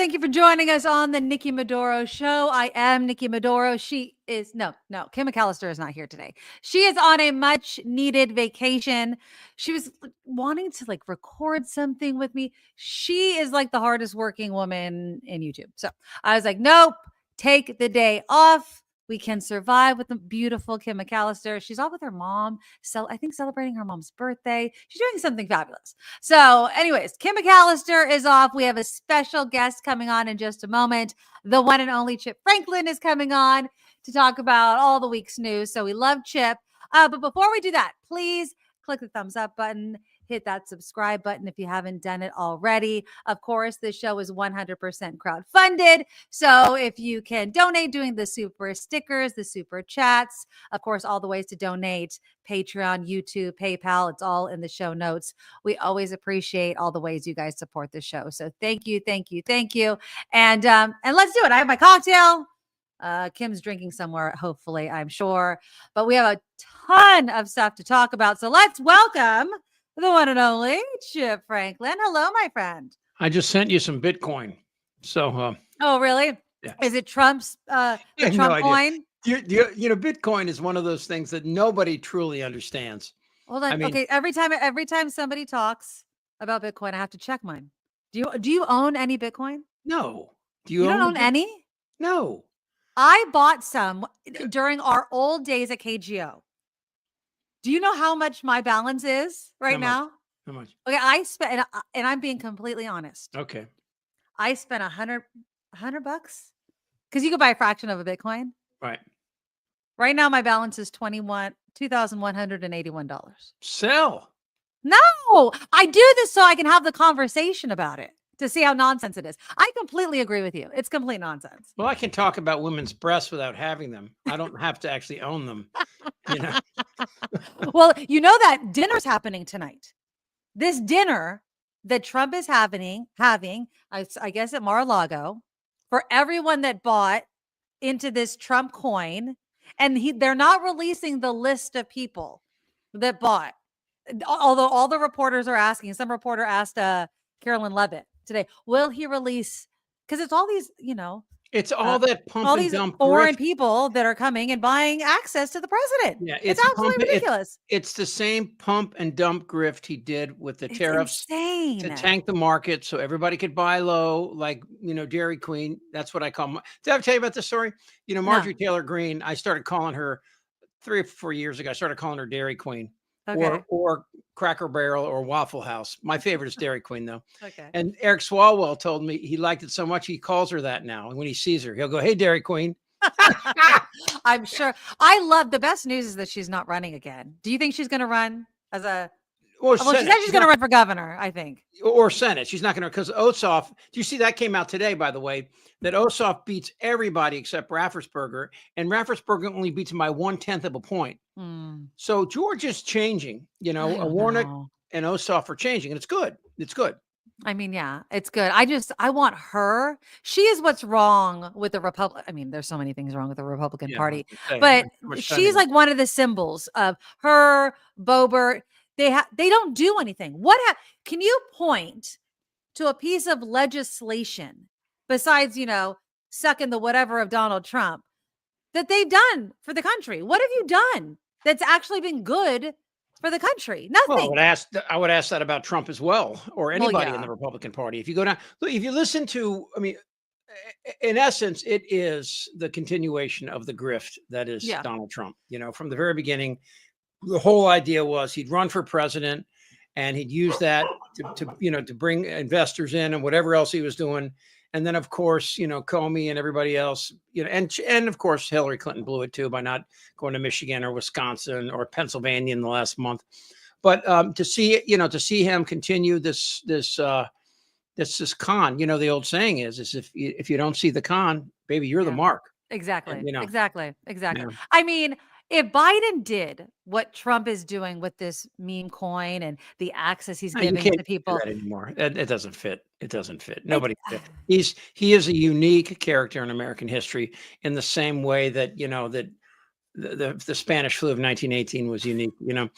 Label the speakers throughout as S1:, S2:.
S1: Thank you for joining us on the Nikki Maduro Show. I am Nikki Maduro. She is, no, Kim McAllister is not here today. She is on a much needed vacation. She was wanting to record something with me. She is like the hardest working woman in YouTube. So I was like, nope, take the day off. We can survive with the beautiful Kim McAllister. She's off with her mom. So I think celebrating her mom's birthday. She's doing something fabulous. So anyways, Kim McAllister is off. We have a special guest coming on in just a moment. The one and only Chip Franklin is coming on to talk about all the week's news. So we love Chip. But before we do that, please click the thumbs up button. Hit that subscribe button if you haven't done it already. Of course, this show is 100% crowdfunded. So if you can donate doing the super stickers, the super chats, of course, all the ways to donate, Patreon, YouTube, PayPal, it's all in the show notes. We always appreciate all the ways you guys support the show. So thank you, thank you, thank you. And let's do it. I have my cocktail. Kim's drinking somewhere, hopefully, I'm sure. But we have a ton of stuff to talk about. So let's welcome the one and only Chip Franklin. Hello, my friend.
S2: I just sent you some Bitcoin. So,
S1: oh, really? Yeah. Is it Trump's Trump coin?
S2: You know, Bitcoin is one of those things that nobody truly understands.
S1: Hold on. Okay, every time somebody talks about Bitcoin, I have to check mine. Do you own any Bitcoin?
S2: No.
S1: You don't own any?
S2: No.
S1: I bought some during our old days at KGO. Do you know how much my balance is right now?
S2: How much?
S1: Okay, I spent, and I'm being completely honest.
S2: Okay.
S1: I spent $100 because you could buy a fraction of a Bitcoin.
S2: Right.
S1: Right now, my balance is $2,181.
S2: Sell.
S1: No, I do this so I can have the conversation about it to see how nonsense it is. I completely agree with you. It's complete nonsense.
S2: Well, I can talk about women's breasts without having them. I don't have to actually own them. You know.
S1: Well, you know that dinner's happening tonight. This dinner that Trump is having, I guess at Mar-a-Lago, for everyone that bought into this Trump coin, and they're not releasing the list of people that bought. Although all the reporters are asking, some reporter asked Carolyn Levitt today, will he release? Because it's all these,
S2: it's all that pump
S1: all
S2: and
S1: these
S2: dump
S1: foreign
S2: grift.
S1: people that are coming and buying access to the president.
S2: Yeah,
S1: it's absolutely ridiculous.
S2: It's the same pump and dump grift he did with the tariffs to tank the market so everybody could buy low, like, Dairy Queen. That's what I call them. Did I ever tell you about this story? Marjorie Taylor Greene, I started calling her 3 or 4 years ago. I started calling her Dairy Queen. Okay. Or Cracker Barrel or Waffle House. My favorite is Dairy Queen, though. Okay. And Eric Swalwell told me he liked it so much he calls her that now. And when he sees her, he'll go, "Hey, Dairy Queen."
S1: I'm sure. I love the best news is that she's not running again. Do you think she's going to run as a? Well, she said she's going to run for governor, I think.
S2: Or Senate. She's not going to, because Ossoff, do you see that came out today, by the way, that Ossoff beats everybody except Raffensperger, and Raffensperger only beats him by 1/10 of a point. So George is changing, Warnock and Ossoff are changing, and it's good. It's good.
S1: I mean, yeah, it's good. I want her. She is what's wrong with the Republic. I mean, there's so many things wrong with the Republican Party, but she's like one of the symbols of her, Boebert. They don't do anything. Can you point to a piece of legislation besides, sucking the whatever of Donald Trump that they've done for the country? What have you done that's actually been good for the country? Nothing.
S2: Well, I would ask that about Trump as well, or anybody in the Republican Party. If you go down, if you listen to, in essence, it is the continuation of the grift that is Donald Trump. From the very beginning, the whole idea was he'd run for president and he'd use that to bring investors in and whatever else he was doing. And then, of course, Comey and everybody else, and of course, Hillary Clinton blew it too by not going to Michigan or Wisconsin or Pennsylvania in the last month. But to see him continue this con, the old saying is if you don't see the con, baby, you're the mark.
S1: Exactly.
S2: And,
S1: Exactly.
S2: Yeah.
S1: I mean, if Biden did what Trump is doing with this meme coin and the access he's giving to people,
S2: do that anymore. It doesn't fit. It doesn't fit. Nobody fit. He is a unique character in American history in the same way that that the Spanish flu of 1918 was unique, and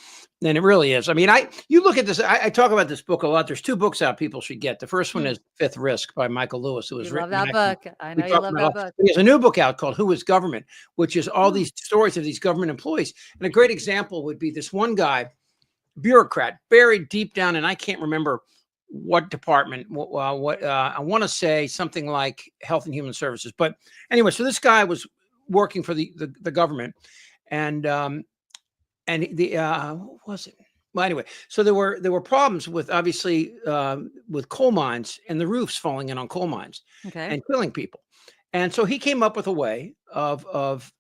S2: it really is. I mean, you look at this. I talk about this book a lot. There's 2 books out people should get. The first one is Fifth Risk by Michael Lewis, who was
S1: love
S2: written.
S1: that book. I know you love that book.
S2: He has a new book out called Who is Government, which is all these stories of these government employees. And a great example would be this one guy, bureaucrat, buried deep down, and I can't remember what department, I want to say something like Health and Human Services. But anyway, so this guy was working for the government, and what was it? Well, anyway, so there were problems with, obviously, with coal mines and the roofs falling in on coal mines and killing people. And so he came up with a way of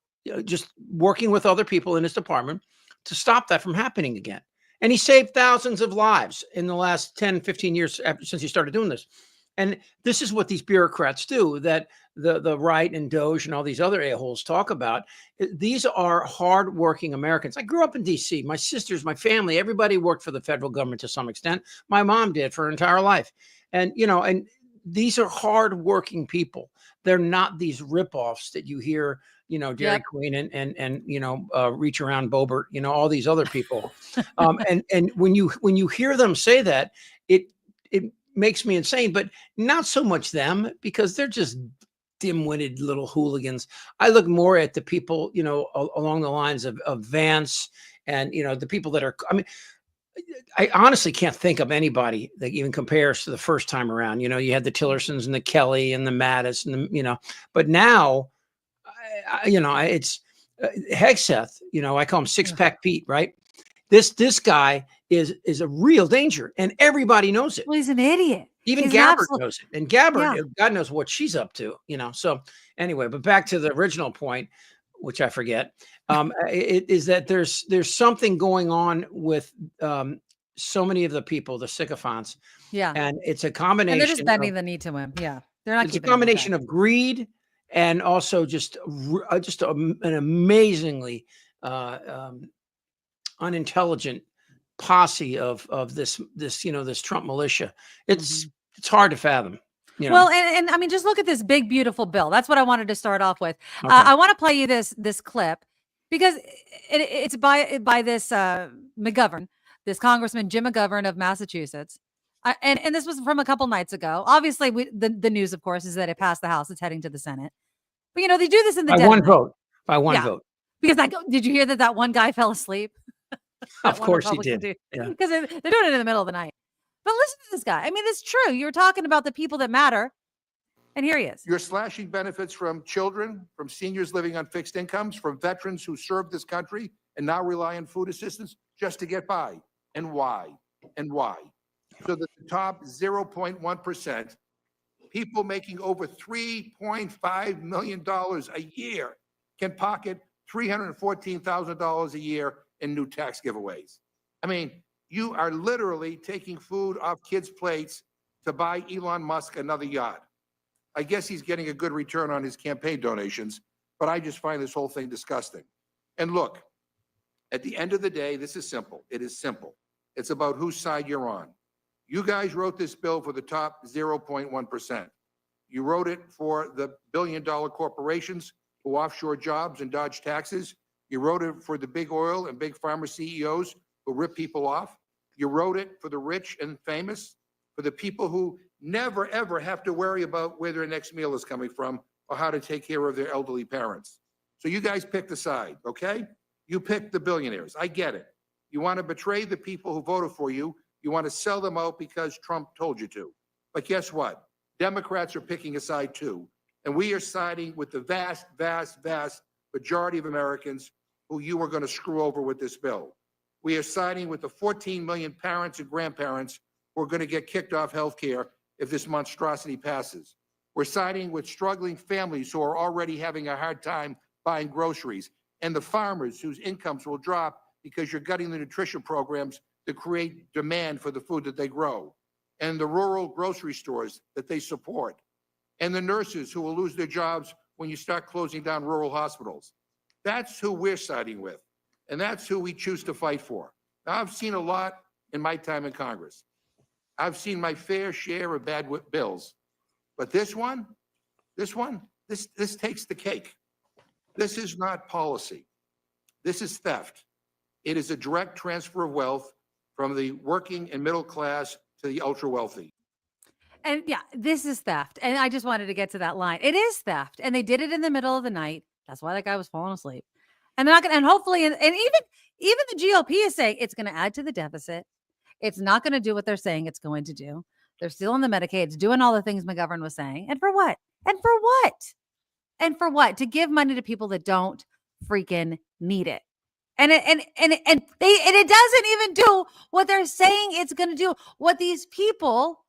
S2: just working with other people in his department to stop that from happening again. And he saved thousands of lives in the last 10, 15 years since he started doing this. And this is what these bureaucrats do, that the right and Doge and all these other a-holes talk about. These are hardworking Americans. I grew up in D.C. My sisters, my family, everybody worked for the federal government to some extent. My mom did for her entire life. And, and these are hardworking people. They're not these ripoffs that you hear, Dairy Queen and Reach Around Bobert, all these other people. And when you hear them say that, it makes me insane, but not so much them, because they're just dim-witted little hooligans. I look more at the people, along the lines of Vance and, the people that are, I mean, I honestly can't think of anybody that even compares to the first time around. You had the Tillersons and the Kelly and the Mattis and the, but now, it's Hegseth, I call him Six-Pack Pete, right? This guy is a real danger, and everybody knows it.
S1: Well, he's an idiot.
S2: Even Gabbard knows it, and Gabbard, God knows what she's up to, So anyway, but back to the original point, which I forget, it is that there's something going on with so many of the people, the sycophants, and it's a combination.
S1: And they're just bending the knee to him. Yeah, they're not.
S2: It's a combination of greed and also just an amazingly unintelligent posse of this Trump militia. It's hard to fathom.
S1: Well, and I mean, just look at this big, beautiful bill. That's what I wanted to start off with. Okay. I want to play you this clip because it's by this McGovern, this Congressman Jim McGovern of Massachusetts. And this was from a couple nights ago. Obviously, the news, of course, is that it passed the House. It's heading to the Senate. But they do this in the
S2: by one vote. By one vote.
S1: Because did you hear that one guy fell asleep?
S2: Of course he did.
S1: Because they're doing it in the middle of the night. But listen to this guy. I mean, it's true. You were talking about the people that matter. And here he is.
S3: You're slashing benefits from children, from seniors living on fixed incomes, from veterans who served this country and now rely on food assistance just to get by. And why? And why? So that the top 0.1%, people making over $3.5 million a year, can pocket $314,000 a year in new tax giveaways. I mean, you are literally taking food off kids' plates to buy Elon Musk another yacht. I guess he's getting a good return on his campaign donations, but I just find this whole thing disgusting. And look, at the end of the day, this is simple. It is simple. It's about whose side you're on. You guys wrote this bill for the top 0.1%. You wrote it for the billion-dollar corporations who offshore jobs and dodge taxes. You wrote it for the big oil and big pharma CEOs who rip people off. You wrote it for the rich and famous, for the people who never, ever have to worry about where their next meal is coming from or how to take care of their elderly parents. So you guys picked a side, okay? You picked the billionaires. I get it. You want to betray the people who voted for you. You want to sell them out because Trump told you to. But guess what? Democrats are picking a side too. And we are siding with the vast, vast, vast majority of Americans who you are going to screw over with this bill. We are siding with the 14 million parents and grandparents who are going to get kicked off health care if this monstrosity passes. We're siding with struggling families who are already having a hard time buying groceries, and the farmers whose incomes will drop because you're gutting the nutrition programs to create demand for the food that they grow, and the rural grocery stores that they support, and the nurses who will lose their jobs when you start closing down rural hospitals. That's who we're siding with, and that's who we choose to fight for. Now, I've seen a lot in my time in Congress. I've seen my fair share of bad bills, but this takes the cake. This is not policy. This is theft. It is a direct transfer of wealth from the working and middle class to the ultra wealthy.
S1: And yeah, this is theft. And I just wanted to get to that line. It is theft. And they did it in the middle of the night. That's why that guy was falling asleep. And they're not gonna, and hopefully, and even the GOP is saying it's going to add to the deficit. It's not going to do what they're saying it's going to do. They're still on the Medicaid. It's doing all the things McGovern was saying. And for what? And for what? And for what? To give money to people that don't freaking need it. And it doesn't even do what they're saying it's going to do. What these people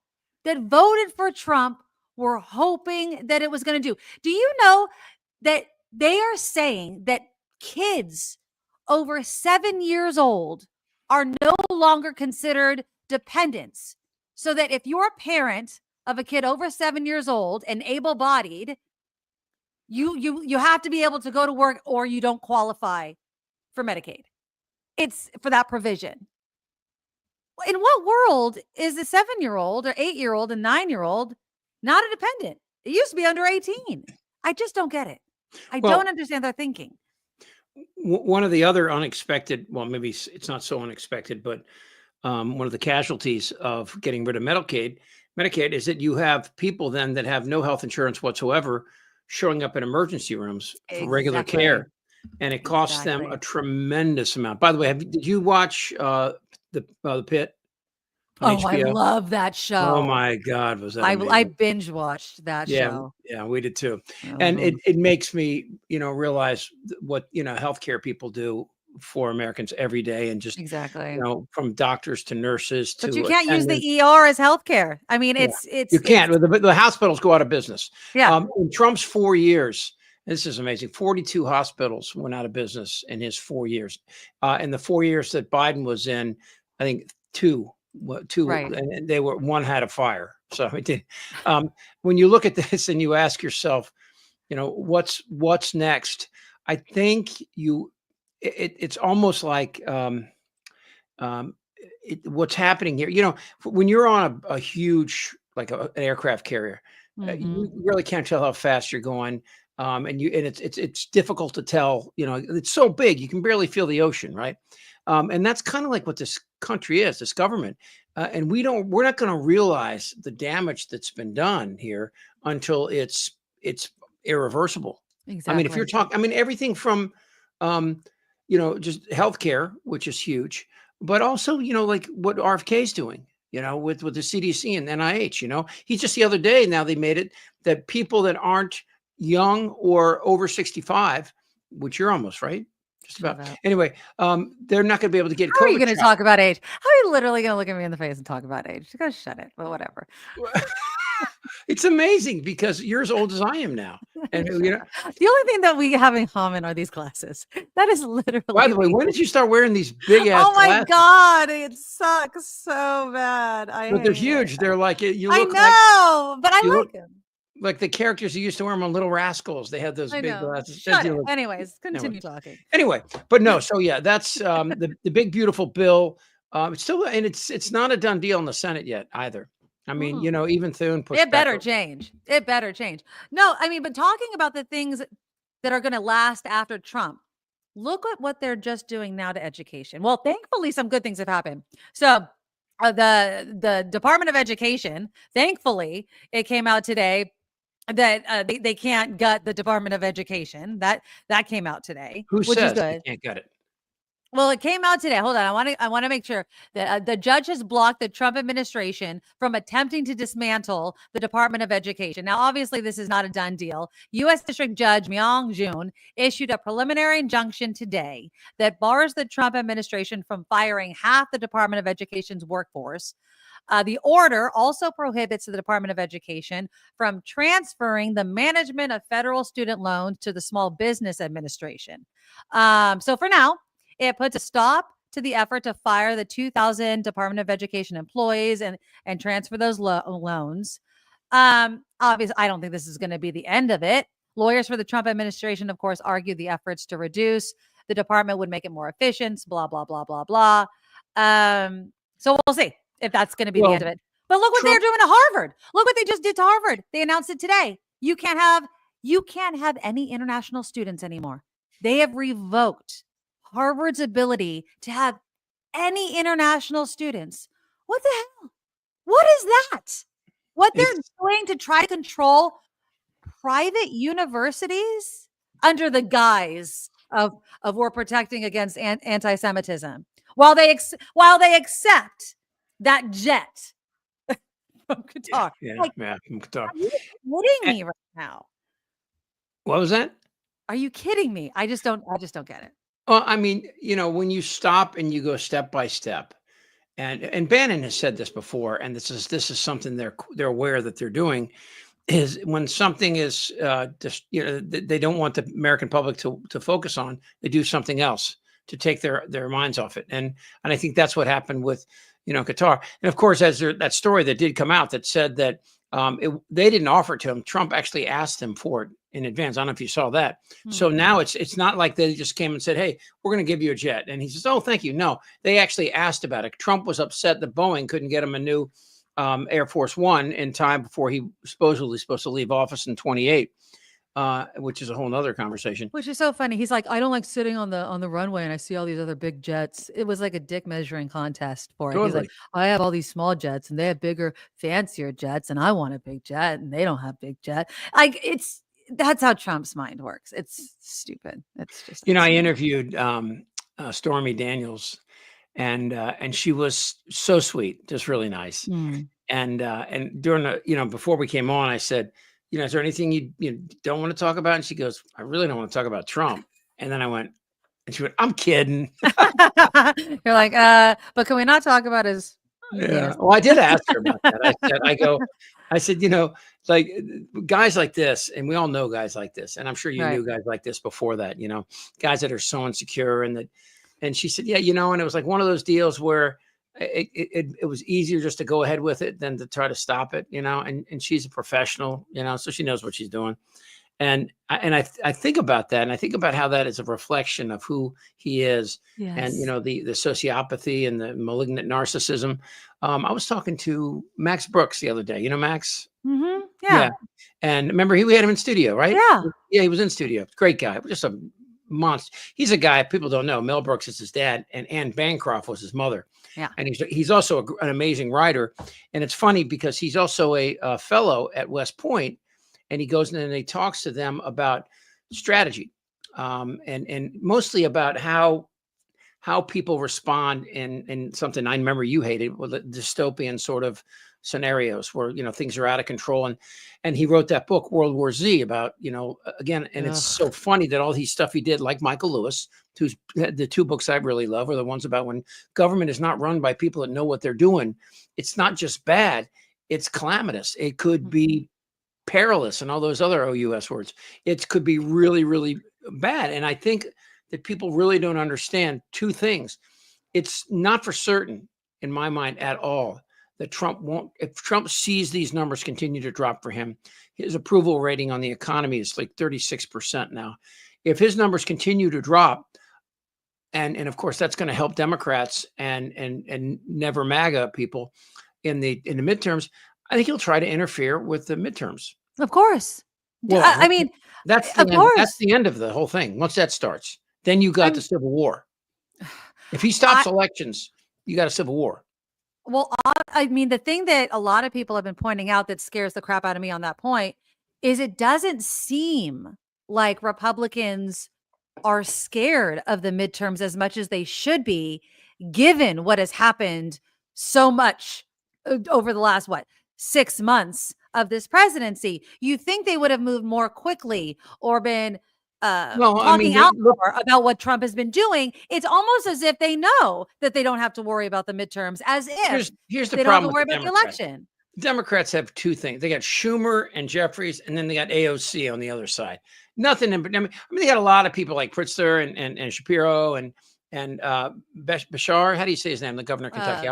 S1: that voted for Trump were hoping that it was going to do. Do you know that they are saying that kids over 7 years old are no longer considered dependents? So that if you're a parent of a kid over 7 years old and able-bodied, you have to be able to go to work or you don't qualify for Medicaid. It's for that provision. In what world is a 7-year-old or 8-year-old and 9-year-old not a dependent? It used to be under 18. I just don't get it. I don't understand their thinking.
S2: One of the other unexpected, well, maybe it's not so unexpected, but one of the casualties of getting rid of Medicaid is that you have people then that have no health insurance whatsoever showing up in emergency rooms for regular care. And it costs them a tremendous amount. By the way, did you watch the Pit on HBO?
S1: I love that show.
S2: Oh my God, was that amazing?
S1: I binge watched that show.
S2: Yeah, we did too. And it makes me, realize what, healthcare people do for Americans every day, and just from doctors to nurses to.
S1: But you can't use the ER as healthcare. I mean, it's
S2: you can't. The hospitals go out of business.
S1: Yeah.
S2: In Trump's 4 years. This is amazing. 42 hospitals went out of business in his 4 years. In the 4 years that Biden was in, I think two,
S1: right.
S2: And one had a fire. So it did. When you look at this and you ask yourself, what's next? I think it's almost like what's happening here. When you're on a huge, like an aircraft carrier, you really can't tell how fast you're going. And it's difficult to tell, it's so big, you can barely feel the ocean. Right. And that's kind of like what this country is, this government. And we're not going to realize the damage that's been done here until it's irreversible.
S1: Exactly.
S2: I mean, if you're talking, everything from, just healthcare, which is huge, but also, like what RFK is doing, with the CDC and NIH, he's just the other day, now they made it that people that aren't young or over 65, which you're almost, right? Just about. Anyway, they're not going to be able to get COVID.
S1: How are you going to talk about age? How are you literally going to look at me in the face and talk about age? You got to shut it, but whatever.
S2: It's amazing because you're as old as I am now. And
S1: the only thing that we have in common are these glasses. That is literally.
S2: By the way, when did you start wearing these big ass
S1: glasses? Oh my
S2: glasses?
S1: God, it sucks so bad.
S2: But they're huge. They're like you look.
S1: I know, but I like them.
S2: Like the characters who used to wear them on Little Rascals. They had those big glasses.
S1: Shut it. Anyways, continue talking.
S2: Anyway, but no. So yeah, that's the big beautiful bill. It's still, and it's not a done deal in the Senate yet either. I mean, even Thune pushed
S1: it better change. It better change. No, but talking about the things that are going to last after Trump, look at what they're just doing now to education. Well, thankfully, some good things have happened. So the Department of Education, thankfully, it came out today that they can't gut the Department of Education. That came out today,
S2: which
S1: is good.
S2: They can't gut it?
S1: Well, it came out today. Hold on. I want to make sure that the judge has blocked the Trump administration from attempting to dismantle the Department of Education. Now, obviously, this is not a done deal. U.S. District Judge Myung Jun issued a preliminary injunction today that bars the Trump administration from firing half the Department of Education's workforce. The order also prohibits the Department of Education from transferring the management of federal student loans to the Small Business Administration. So for now, it puts a stop to the effort to fire the 2,000 Department of Education employees and transfer those loans. Obviously, I don't think this is going to be the end of it. Lawyers for the Trump administration, of course, argued the efforts to reduce the department would make it more efficient, blah, blah, blah, blah, blah. So we'll see if that's going to be the end of it. But look what they're doing to Harvard. Look what they just did to Harvard. They announced it today. You can't have any international students anymore. They have revoked Harvard's ability to have any international students. What the hell? What is that? What they're doing to try to control private universities under the guise of we're protecting against anti-Semitism, while they accept that jet from Qatar.
S2: From Qatar.
S1: Are you kidding me right now?
S2: What was that?
S1: Are you kidding me? I just don't get it.
S2: Well, I mean, when you stop and you go step by step, and Bannon has said this before, and this is something they're aware that they're doing, is when something is just they don't want the American public to focus on, they do something else to take their minds off it, and I think that's what happened with Qatar. And of course, as that story that did come out that said that they didn't offer it to him. Trump actually asked them for it in advance. I don't know if you saw that. So now it's not like they just came and said, hey, we're going to give you a jet. And he says, oh, thank you. No, they actually asked about it. Trump was upset that Boeing couldn't get him a new Air Force One in time before he supposedly supposed to leave office in 28. Which is a whole nother conversation.
S1: Which is so funny. He's like, I don't like sitting on the runway and I see all these other big jets. It was like a dick measuring contest for it.
S2: Totally.
S1: He's like, I have all these small jets and they have bigger, fancier jets, and I want a big jet and they don't have big jet. Like that's how Trump's mind works. It's stupid. It's just
S2: I interviewed Stormy Daniels, and she was so sweet, just really nice. And during the before we came on, I said, is there anything you don't want to talk about? And she goes, I really don't want to talk about Trump. And then I went, and she went, I'm kidding.
S1: You're like, but can we not talk about his?
S2: Yeah. Well, I did ask her about that. I said, like guys like this, and we all know guys like this, and I'm sure you knew guys like this before that, guys that are so insecure and she said, yeah, and it was like one of those deals where it was easier just to go ahead with it than to try to stop it, and she's a professional, so she knows what she's doing. And I think about that, and I think about how that is a reflection of who he is. Yes. And, the sociopathy and the malignant narcissism. I was talking to Max Brooks the other day, Max?
S1: Mm-hmm. Yeah.
S2: And remember, we had him in studio, right?
S1: Yeah.
S2: Yeah, he was in studio. Great guy. Just a monster. He's a guy people don't know. Mel Brooks is his dad, and Anne Bancroft was his mother.
S1: Yeah.
S2: And he's also an amazing writer. And it's funny because he's also a fellow at West Point, and he goes in and he talks to them about strategy, and mostly about how people respond in something I remember you hated, with the dystopian sort of scenarios where things are out of control. And he wrote that book World War Z about again, and it's so funny that all these stuff he did, like Michael Lewis, who's the two books I really love are the ones about when government is not run by people that know what they're doing. It's not just bad, it's calamitous. It could be perilous and all those other OUS words. It could be really, really bad. And I think that people really don't understand two things. It's not for certain in my mind at all that Trump won't, if Trump sees these numbers continue to drop for him, his approval rating on the economy is like 36% now. If his numbers continue to drop, and of course that's going to help Democrats and never MAGA people in the midterms, I think he'll try to interfere with the midterms.
S1: Of course.
S2: Well,
S1: I mean,
S2: that's the end, that's the end of the whole thing. Once that starts, then you got the Civil War. If he stops elections, you got a civil war.
S1: Well, I mean, the thing that a lot of people have been pointing out that scares the crap out of me on that point is it doesn't seem like Republicans are scared of the midterms as much as they should be, given what has happened so much over the last, 6 months of this presidency. You think they would have moved more quickly or been talking out more about what Trump has been doing. It's almost as if they know that they don't have to worry about the midterms, as if
S2: here's the
S1: they
S2: problem
S1: don't have to worry about the election.
S2: Democrats have two things. They got Schumer and Jeffries, and then they got AOC on the other side. Nothing in, I mean, they got a lot of people like Pritzker and Shapiro and Bashar. How do you say his name? The governor of Kentucky.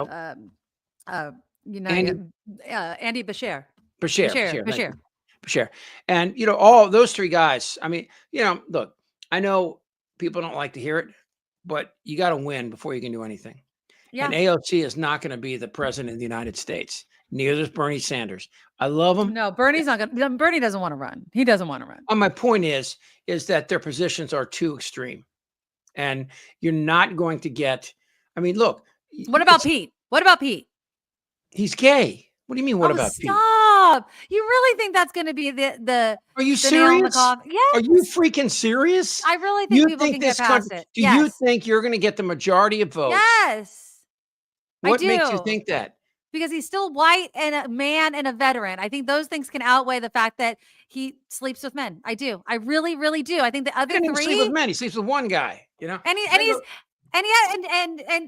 S1: Andy Bashir.
S2: Bashir. And, all those three guys, I mean, look, I know people don't like to hear it, but you got to win before you can do anything. Yeah. And AOC is not going to be the president of the United States. Neither is Bernie Sanders. I love him.
S1: No, Bernie's not going to. Bernie doesn't want to run. He doesn't want to run.
S2: My point is that their positions are too extreme. And you're not going to get, I mean, look.
S1: What about Pete? What about Pete?
S2: He's gay. What do you mean, what about Pete?
S1: Stop. You really think that's going to be the
S2: Are you
S1: the nail in the
S2: serious?
S1: coffin? Yes.
S2: Are you freaking serious?
S1: I really think people can get past it.
S2: Do you think you're going to get the majority of votes?
S1: Yes.
S2: What makes you think that?
S1: Because he's still white and a man and a veteran. I think those things can outweigh the fact that he sleeps with men. I do. I really, really do. I think the other
S2: He doesn't
S1: three
S2: sleep with men. He sleeps with one guy, you know?
S1: And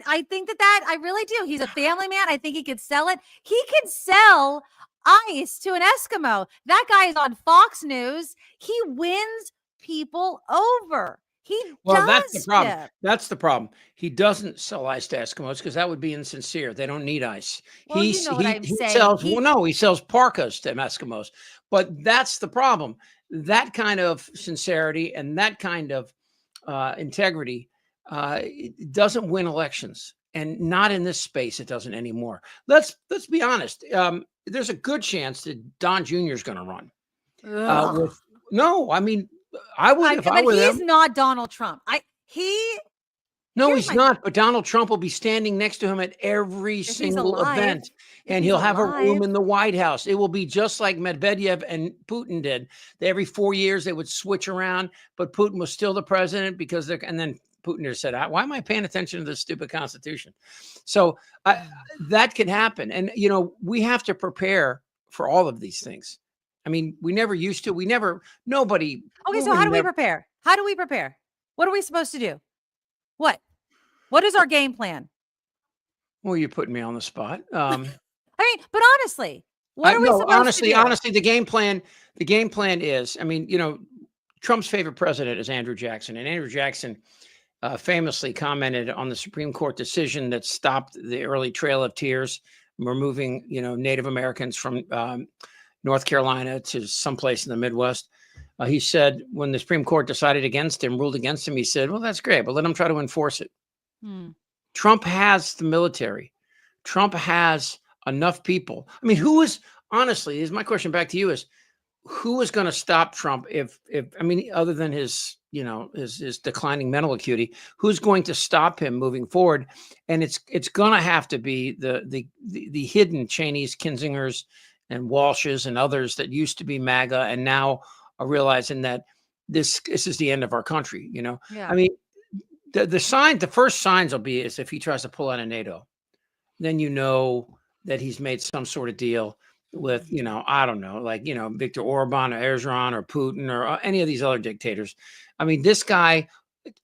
S1: I think that I really do. He's a family man. I think he could sell it. He could sell ice to an Eskimo. That guy is on Fox News. He wins people over.
S2: That's the problem. That's the problem. He doesn't sell ice to Eskimos because that would be insincere. They don't need ice.
S1: Well, you know what I'm saying.
S2: He sells parkas to Eskimos. But that's the problem. That kind of sincerity and that kind of integrity doesn't win elections, and not in this space. It doesn't anymore. Let's be honest. There's a good chance that Don Jr. is going to run. I mean, I would if I were them.
S1: He's not Donald Trump.
S2: He's not. But Donald Trump will be standing next to him at every single event, and he'll have a room in the White House. It will be just like Medvedev and Putin did. Every 4 years they would switch around, but Putin was still the president and then Putin just said, "Why am I paying attention to this stupid Constitution?" So that could happen, and we have to prepare for all of these things. I mean, we never used to. Nobody.
S1: Okay, so how do we prepare? How do we prepare? What are we supposed to do? What is our game plan?
S2: Well, you're putting me on the spot.
S1: I mean, but honestly, what are we supposed to do?
S2: Honestly, the game plan is, I mean, Trump's favorite president is Andrew Jackson, and Andrew Jackson famously commented on the Supreme Court decision that stopped the early Trail of Tears, removing, Native Americans from North Carolina to someplace in the Midwest. He said when the Supreme Court ruled against him, he said, well, that's great, but let them try to enforce it. Trump has the military. Trump has enough people. I mean, honestly, my question back to you is, who is going to stop Trump other than his declining mental acuity, who's going to stop him moving forward? And it's going to have to be the hidden Cheneys, Kinsingers, and Walshes and others that used to be MAGA and now are realizing that this is the end of our country. Yeah. I mean, the first signs will be is if he tries to pull out of NATO, then that he's made some sort of deal with, I don't know, like, Viktor Orban or Erdogan or Putin or any of these other dictators. I mean, this guy,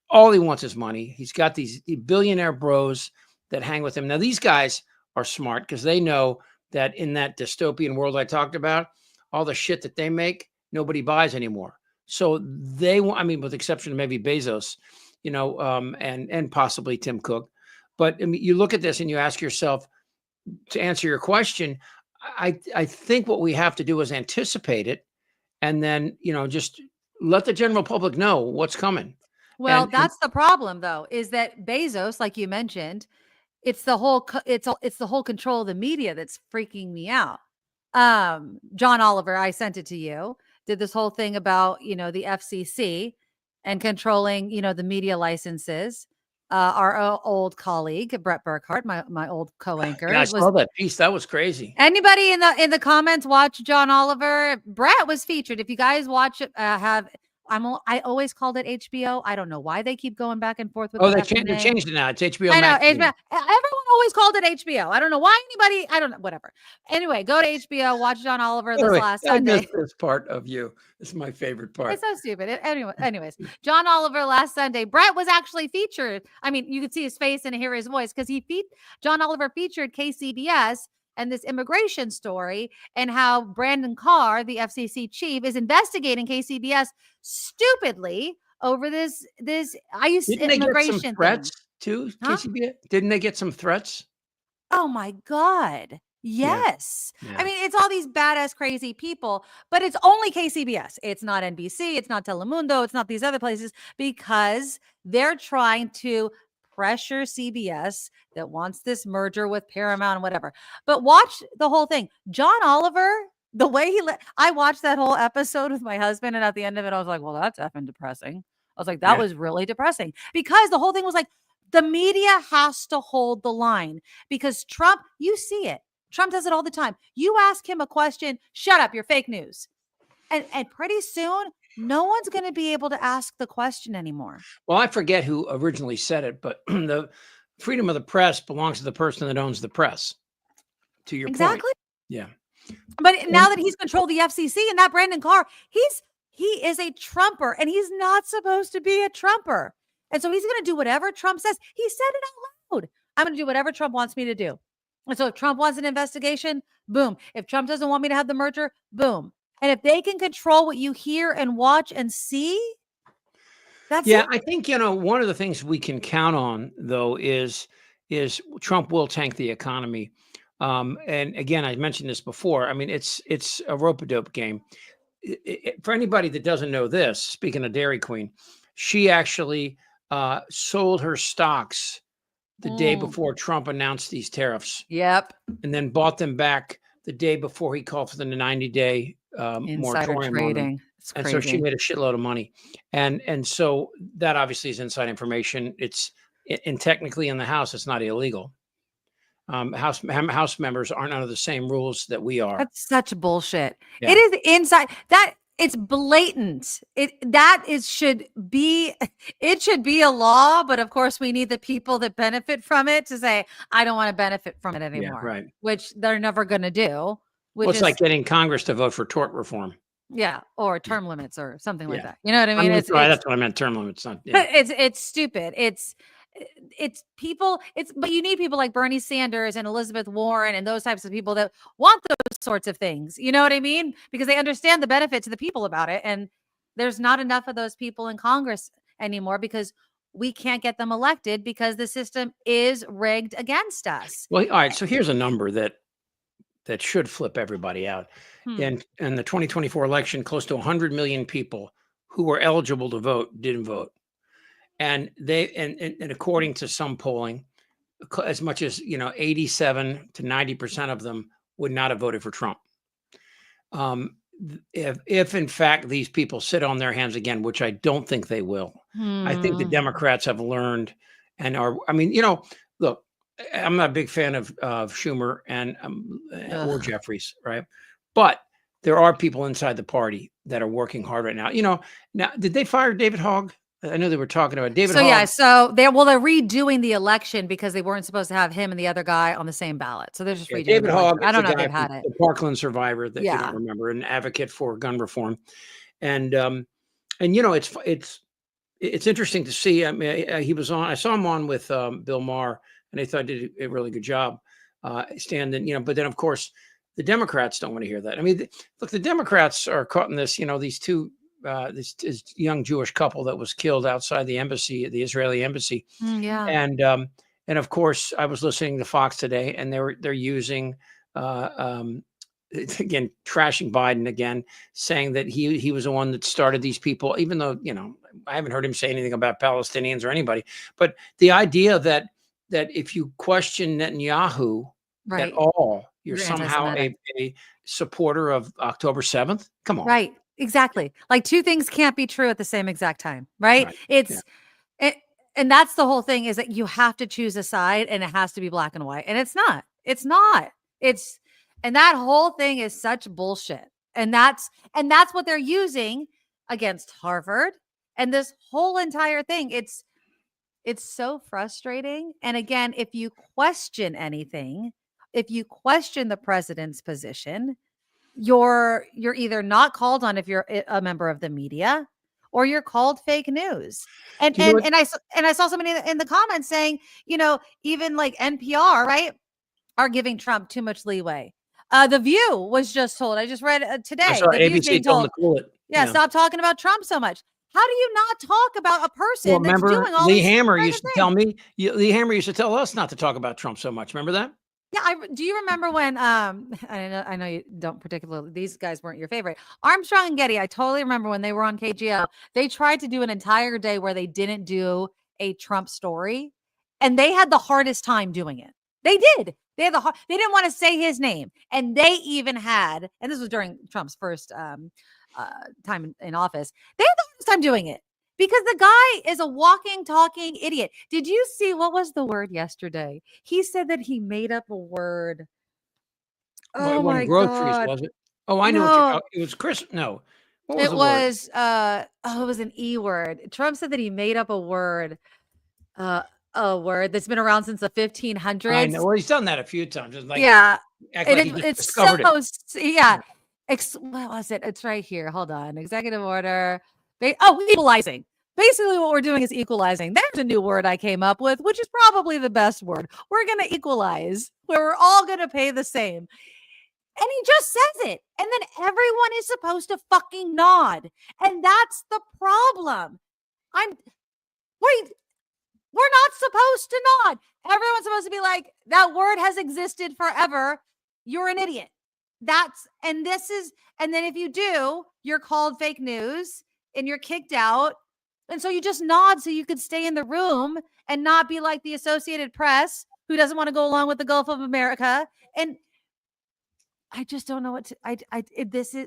S2: all he wants is money. He's got these billionaire bros that hang with him. Now, these guys are smart because they know that in that dystopian world I talked about, all the shit that they make, nobody buys anymore. So with the exception of maybe Bezos, and possibly Tim Cook. But I mean, you look at this and you ask yourself, to answer your question, I think what we have to do is anticipate it, and then just let the general public know what's coming.
S1: Well, that's the problem, though, is that Bezos, like you mentioned, it's the whole control of the media that's freaking me out. John Oliver, I sent it to you, did this whole thing about the FCC and controlling the media licenses. Our old colleague Brett Burkhardt, my old co-anchor.
S2: I saw that piece. That was crazy.
S1: Anybody in the comments watch John Oliver? Brett was featured. If you guys watch it, I always called it HBO. I don't know why they keep going back and forth with.
S2: They changed it now. It's HBO.
S1: I know HBO. Everyone always called it HBO. I don't know why anybody. I don't know. Whatever. Anyway, go to HBO. Watch John Oliver last Sunday.
S2: I missed this part of you. This is my favorite part.
S1: It's so stupid. Anyways, John Oliver last Sunday. Brett was actually featured. I mean, you could see his face and hear his voice because John Oliver featured KCBS and this immigration story and how Brandon Carr, the FCC chief, is investigating KCBS stupidly over this ICE immigration
S2: get some threats too, KCBS? Didn't they get some threats?
S1: Oh my God. Yes. Yeah. I mean, it's all these badass, crazy people, but it's only KCBS. It's not NBC. It's not Telemundo. It's not these other places because they're trying to pressure CBS that wants this merger with Paramount and whatever. But watch the whole thing. John Oliver, the way I watched that whole episode with my husband, and at the end of it, I was like, well, that's effing depressing. was like, that was really depressing, because the whole thing was like, the media has to hold the line, because Trump, you see it. Trump does it all the time. You ask him a question, shut up, you're fake news. And pretty soon, no one's going to be able to ask the question anymore.
S2: Well, I forget who originally said it, but the freedom of the press belongs to the person that owns the press. To your point. Yeah.
S1: But now that he's controlled the FCC and that Brandon Carr, he is a Trumper, and he's not supposed to be a Trumper. And so he's going to do whatever Trump says. He said it out loud. I'm going to do whatever Trump wants me to do. And so if Trump wants an investigation, boom. If Trump doesn't want me to have the merger, boom. And if they can control what you hear and watch and see, that's it.
S2: I think, one of the things we can count on, though, is Trump will tank the economy. And again, I mentioned this before. I mean, it's a rope-a-dope game. For anybody that doesn't know this, speaking of Dairy Queen, she actually sold her stocks the day before Trump announced these tariffs.
S1: Yep.
S2: And then bought them back the day before he called for the 90-day moratorium trading. And so she made a shitload of money. And so that obviously is inside information. And technically in the House, it's not illegal. House members aren't under the same rules that we are.
S1: That's such bullshit. Yeah. It is inside that. It's blatant. It should be a law, but of course we need the people that benefit from it to say, I don't want to benefit from it anymore.
S2: Yeah, right.
S1: Which they're never going to do.
S2: Well, it's like getting Congress to vote for tort reform.
S1: Yeah, or term limits or something like that. You know what I mean?
S2: That's what I meant. Term limits.
S1: It's stupid. It's people. But you need people like Bernie Sanders and Elizabeth Warren and those types of people that want those sorts of things. You know what I mean? Because they understand the benefit to the people about it. And there's not enough of those people in Congress anymore, because we can't get them elected because the system is rigged against us.
S2: Well, all right. So here's a number that should flip everybody out. In the 2024 election, close to 100 million people who were eligible to vote didn't vote. And and according to some polling, as much as 87 to 90% of them would not have voted for Trump. If in fact these people sit on their hands again, which I don't think they will, I think the Democrats have learned and are. I mean, look, I'm not a big fan of Schumer and or Jeffries, right? But there are people inside the party that are working hard right now. Now did they fire David Hogg? I know they were talking about David Hogg.
S1: So they're redoing the election because they weren't supposed to have him and the other guy on the same ballot. So they're just redoing
S2: David Hogg.
S1: I don't know if they've had it.
S2: The Parkland survivor that you don't remember, an advocate for gun reform, and it's interesting to see. I mean, he was on. I saw him on with Bill Maher, and I thought he did a really good job standing. But then of course the Democrats don't want to hear that. I mean, look, the Democrats are caught in this. These two. This young Jewish couple that was killed outside the embassy, the Israeli embassy. And of course I was listening to Fox today, and they're using again, trashing Biden again, saying that he was the one that started these people, even though, I haven't heard him say anything about Palestinians or anybody, but the idea that if you question Netanyahu at all, you're somehow a supporter of October 7th. Come on.
S1: Right. Exactly. Like two things can't be true at the same exact time, right? And that's the whole thing, is that you have to choose a side, and it has to be black and white. And it's not. And that whole thing is such bullshit. And that's what they're using against Harvard and this whole entire thing. It's so frustrating. And again, if you question anything, if you question the president's position, you're either not called on if you're a member of the media, or you're called fake news. And I saw somebody in the comments saying, even like NPR, right, are giving Trump too much leeway. The View was just told. I just read today.
S2: I saw ABC told them to cool it.
S1: Stop talking about Trump so much. How do you not talk about a person that's doing all
S2: Lee
S1: these
S2: Hammer used to tell me. Lee Hammer used to tell us not to talk about Trump so much. Remember that?
S1: Yeah, do you remember when I know you don't particularly, these guys weren't your favorite. Armstrong and Getty, I totally remember when they were on KGO, they tried to do an entire day where they didn't do a Trump story, and they had the hardest time doing it. They did. They didn't want to say his name, and they even had, and this was during Trump's first time in office, they had the hardest time doing it because the guy is a walking, talking idiot. Did you see what was the word yesterday? He said that he made up a word. Oh my
S2: groceries,
S1: God.
S2: was it? Oh, I know what you're talking. It was Chris. No. What was
S1: it
S2: the word?
S1: was it was an E word. Trump said that he made up a word that's been around since the 1500s.
S2: I know. Well, he's done that a few times. It's like,
S1: yeah.
S2: act
S1: And
S2: like he just
S1: it's
S2: discovered
S1: so,
S2: it.
S1: yeah. What was it? It's right here. Hold on. Executive order. Equalizing. Basically, what we're doing is equalizing. There's a new word I came up with, which is probably the best word. We're going to equalize, where we're all going to pay the same. And he just says it. And then everyone is supposed to fucking nod. And that's the problem. We're not supposed to nod. Everyone's supposed to be like, that word has existed forever. You're an idiot. And then if you do, you're called fake news and you're kicked out. And so you just nod so you could stay in the room and not be like the Associated Press, who doesn't want to go along with the Gulf of America. And I just don't know what to,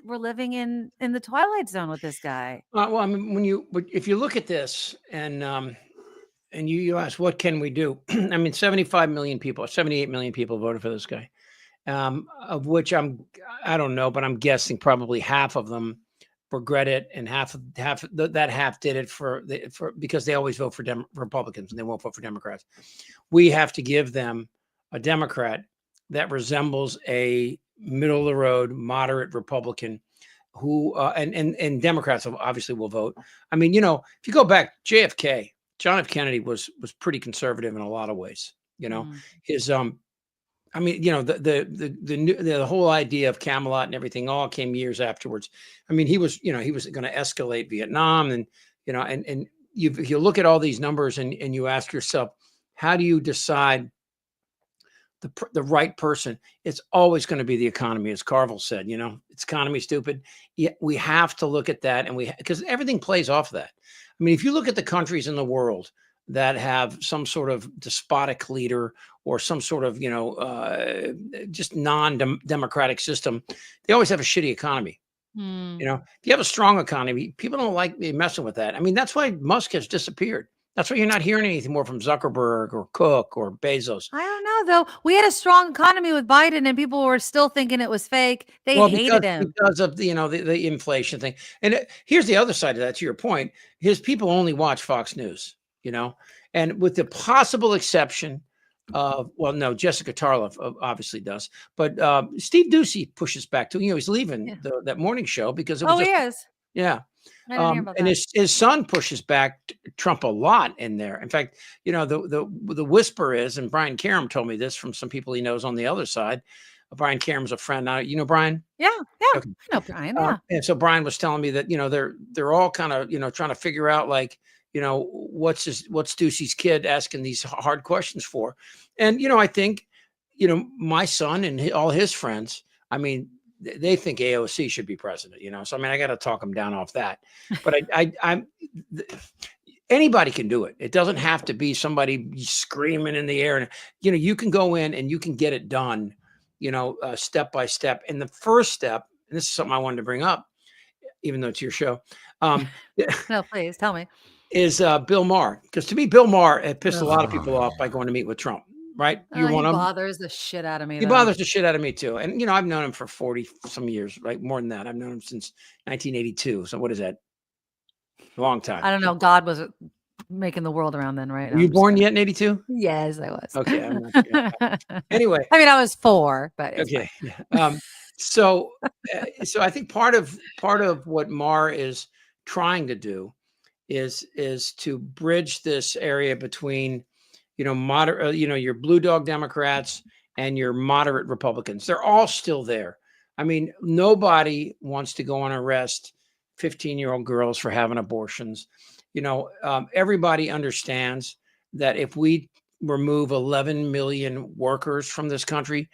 S1: we're living in the twilight zone with this guy.
S2: Well, I mean, if you look at this and you ask, what can we do? I mean, 75 million people, 78 million people voted for this guy, of which I don't know, but I'm guessing probably half of them regret it, and half did it for because they always vote for Republicans and they won't vote for Democrats. We have to give them a Democrat that resembles a middle of the road, moderate Republican who and Democrats obviously will vote. I mean, if you go back, JFK, John F. Kennedy was pretty conservative in a lot of ways. His I mean, the whole idea of Camelot and everything all came years afterwards. I mean, he was going to escalate Vietnam, and and you look at all these numbers and you ask yourself, how do you decide the right person? It's always going to be the economy, as Carville said. It's economy stupid. Yet we have to look at that, and because everything plays off that. I mean, if you look at the countries in the world that have some sort of despotic leader or some sort of just non-democratic system, they always have a shitty economy. If you have a strong economy, people don't like messing with that. I mean, that's why Musk has disappeared. That's why you're not hearing anything more from Zuckerberg or Cook or Bezos.
S1: I don't know, though. We had a strong economy with Biden, and people were still thinking it was fake. They hated him
S2: because of the inflation thing. And here's the other side of that. To your point, his people only watch Fox News. And with the possible exception of, Jessica Tarlov obviously does, but Steve Doocy pushes back too. He's leaving that morning show because it was
S1: he is.
S2: Yeah.
S1: I didn't hear about
S2: and
S1: that.
S2: his son pushes back Trump a lot in there. In fact, the whisper is, and Brian Karam told me this from some people he knows on the other side. Brian Karam's a friend. Now, Brian?
S1: Yeah.
S2: Okay.
S1: I know Brian. Yeah.
S2: And so Brian was telling me that, they're all kind of, trying to figure out, like, what's Doocy's kid asking these hard questions for? And, I think, my son and all his friends, I mean, they think AOC should be president, So, I mean, I got to talk them down off that. But anybody can do it. It doesn't have to be somebody screaming in the air. And, you can go in and you can get it done, step by step. And the first step, and this is something I wanted to bring up, even though it's your show.
S1: No, please tell me.
S2: Is Bill Maher. Because to me, Bill Maher had pissed a lot of people off by going to meet with Trump. Right?
S1: You're one of them. He bothers the shit out of me.
S2: He bothers the shit out of me too. And, I've known him for 40 some years, right? More than that. I've known him since 1982. So what is that? A long time.
S1: I don't know. God was making the world around then, right?
S2: Were you born yet in 82?
S1: Yes, I was.
S2: Okay. I'm not anyway.
S1: I mean, I was 4, but
S2: okay. So I think part of what Maher is trying to do is to bridge this area between moderate, your blue dog Democrats and your moderate Republicans. They're all still there. I mean, nobody wants to go and arrest 15-year-old girls for having abortions. Everybody understands that if we remove 11 million workers from this country,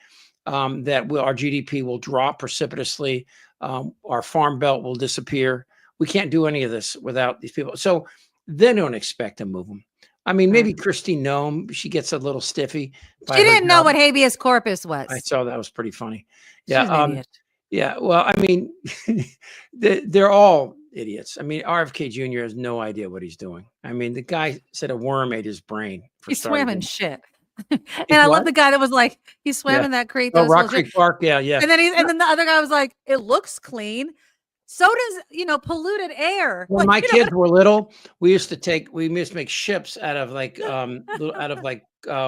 S2: that our GDP will drop precipitously. Our farm belt will disappear. We can't do any of this without these people. So they don't expect to move them. I mean, maybe Christine Noem, she gets a little stiffy.
S1: She didn't know what habeas corpus was.
S2: I saw that was pretty funny.
S1: Yeah.
S2: Yeah. Well, I mean, they're all idiots. I mean, RFK Jr. has no idea what he's doing. I mean, the guy said a worm ate his brain.
S1: He swam in shit. And
S2: He's
S1: I
S2: what?
S1: love the guy that was like, he swam in that creek.
S2: Oh, Rock Creek Park. Yeah, yeah.
S1: And then the other guy was like, it looks clean. So does, polluted air.
S2: When my kids were little, we used to make ships out of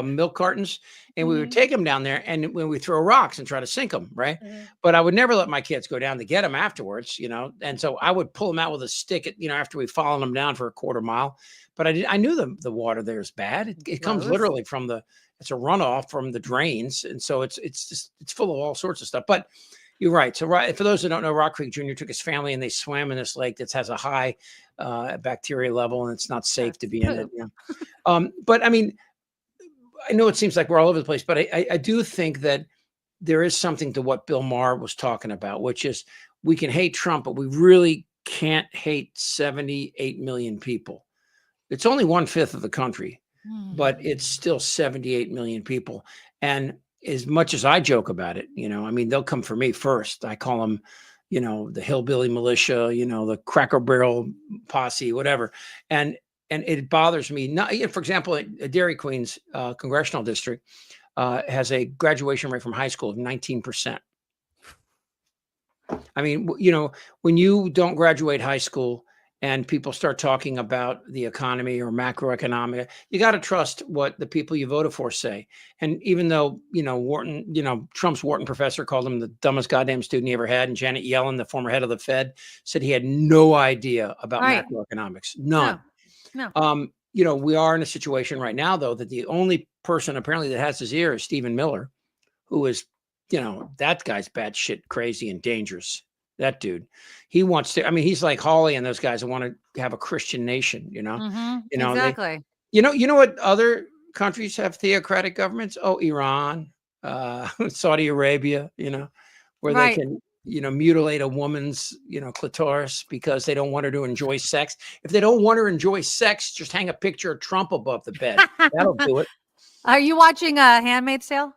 S2: milk cartons, and we would take them down there, and when we throw rocks and try to sink them, right? But I would never let my kids go down to get them afterwards, and so I would pull them out with a stick, after we followed them down for a quarter mile. But I knew the water there is bad. It comes literally from it's a runoff from the drains, and so it's full of all sorts of stuff. But you're right. So for those who don't know, Rock Creek Jr. took his family and they swam in this lake that has a high bacteria level, and it's not safe to be in it. But I mean, I know it seems like we're all over the place, but I do think that there is something to what Bill Maher was talking about, which is we can hate Trump, but we really can't hate 78 million people. It's only 1/5 of the country, but it's still 78 million people. And as much as I joke about it, I mean, they'll come for me first. I call them, the hillbilly militia, the Cracker Barrel posse, whatever. And it bothers me. Not, for example, Dairy Queen's congressional district has a graduation rate from high school of 19%. I mean, when you don't graduate high school and people start talking about the economy or macroeconomic, you got to trust what the people you voted for say. And even though, Wharton, Trump's Wharton professor called him the dumbest goddamn student he ever had, and Janet Yellen, the former head of the Fed, said he had no idea about macroeconomics. None. No. We are in a situation right now, though, that the only person apparently that has his ear is Stephen Miller, who is, that guy's batshit crazy and dangerous. That dude, he wants to. I mean, he's like Hawley and those guys that want to have a Christian nation.
S1: Exactly.
S2: You know what other countries have theocratic governments? Oh, Iran, Saudi Arabia. Where they can mutilate a woman's clitoris because they don't want her to enjoy sex. If they don't want her to enjoy sex, just hang a picture of Trump above the bed. That'll do it.
S1: Are you watching Handmaid's Tale?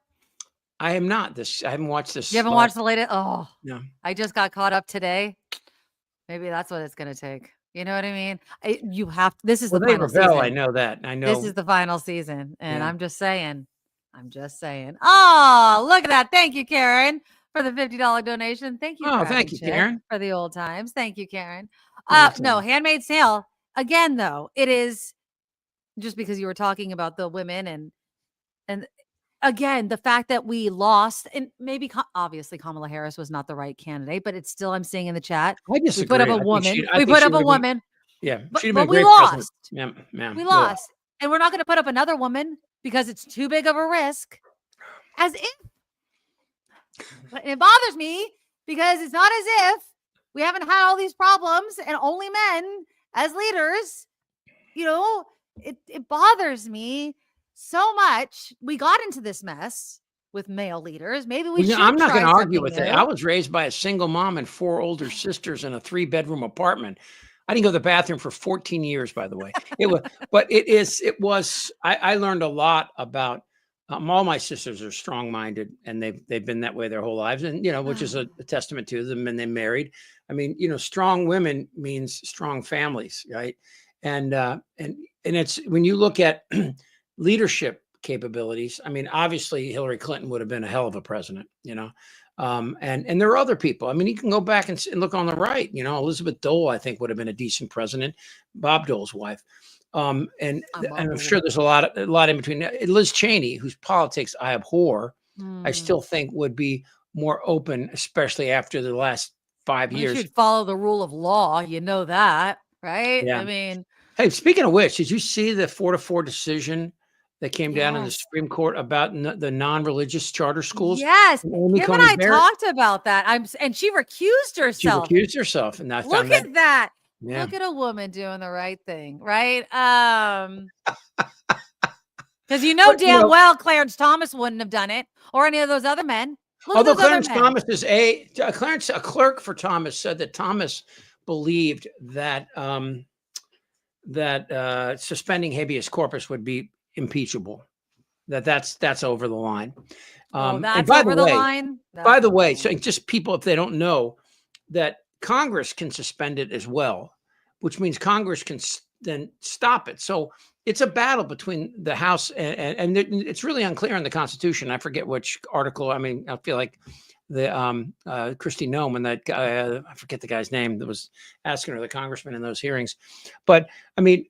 S2: I am not. I haven't watched this.
S1: You haven't watched the latest? Oh,
S2: no.
S1: I just got caught up today. Maybe that's what it's going to take. You know what I mean? You have. This is the final season.
S2: I know that. I know.
S1: This is the final season, and I'm just saying. Oh, look at that! Thank you, Karen, for the $50 donation. Thank you.
S2: Oh, thank you, Karen,
S1: for the old times. Thank you, Karen. No, Handmaid's Tale. Again, though, it is just because you were talking about the women and. Again, the fact that we lost, and maybe obviously Kamala Harris was not the right candidate, but it's still, I'm seeing in the chat.
S2: I disagree.
S1: We put up a woman. We put up a woman.
S2: Yeah,
S1: but we lost. We lost. And we're not going to put up another woman because it's too big of a risk. As if. But it bothers me because it's not as if we haven't had all these problems and only men as leaders. It bothers me so much. We got into this mess with male leaders. Maybe we should.
S2: I'm not going to argue with it. I was raised by a single mom and 4 older sisters in a 3-bedroom apartment. I didn't go to the bathroom for 14 years, by the way. I learned a lot about, all my sisters are strong-minded and they've been that way their whole lives. And, which is a testament to them, and they married. I mean, strong women means strong families. Right. And it's, when you look at leadership capabilities, I mean, obviously Hillary Clinton would have been a hell of a president, and there are other people. I mean, you can go back and look on the right, Elizabeth Dole, I think, would have been a decent president, Bob Dole's wife. And I'm sure there's a lot in between. Liz Cheney, whose politics I abhor, I still think would be more open, especially after the last 5 years.
S1: You should follow the rule of law. You know that, right?
S2: Yeah.
S1: I mean,
S2: hey, speaking of which, did you see the 4-4 decision that came down in the Supreme Court about the non-religious charter schools?
S1: Yes. Him and I talked about that. And she recused herself.
S2: She recused herself. And I
S1: found at that. Yeah. Look at a woman doing the right thing, right? Because damn well Clarence Thomas wouldn't have done it, or any of those other men.
S2: Although Clarence Thomas is a clerk for Thomas said that Thomas believed that suspending habeas corpus would be impeachable, that's over the line.
S1: That's over the line.
S2: By the way, so just people, if they don't know, that Congress can suspend it as well, which means Congress can then stop it. So it's a battle between the House and it's really unclear in the Constitution. I forget which article. I mean, I feel like the Christy Nome and that guy, I forget the guy's name, that was asking her, the congressman in those hearings. But I mean,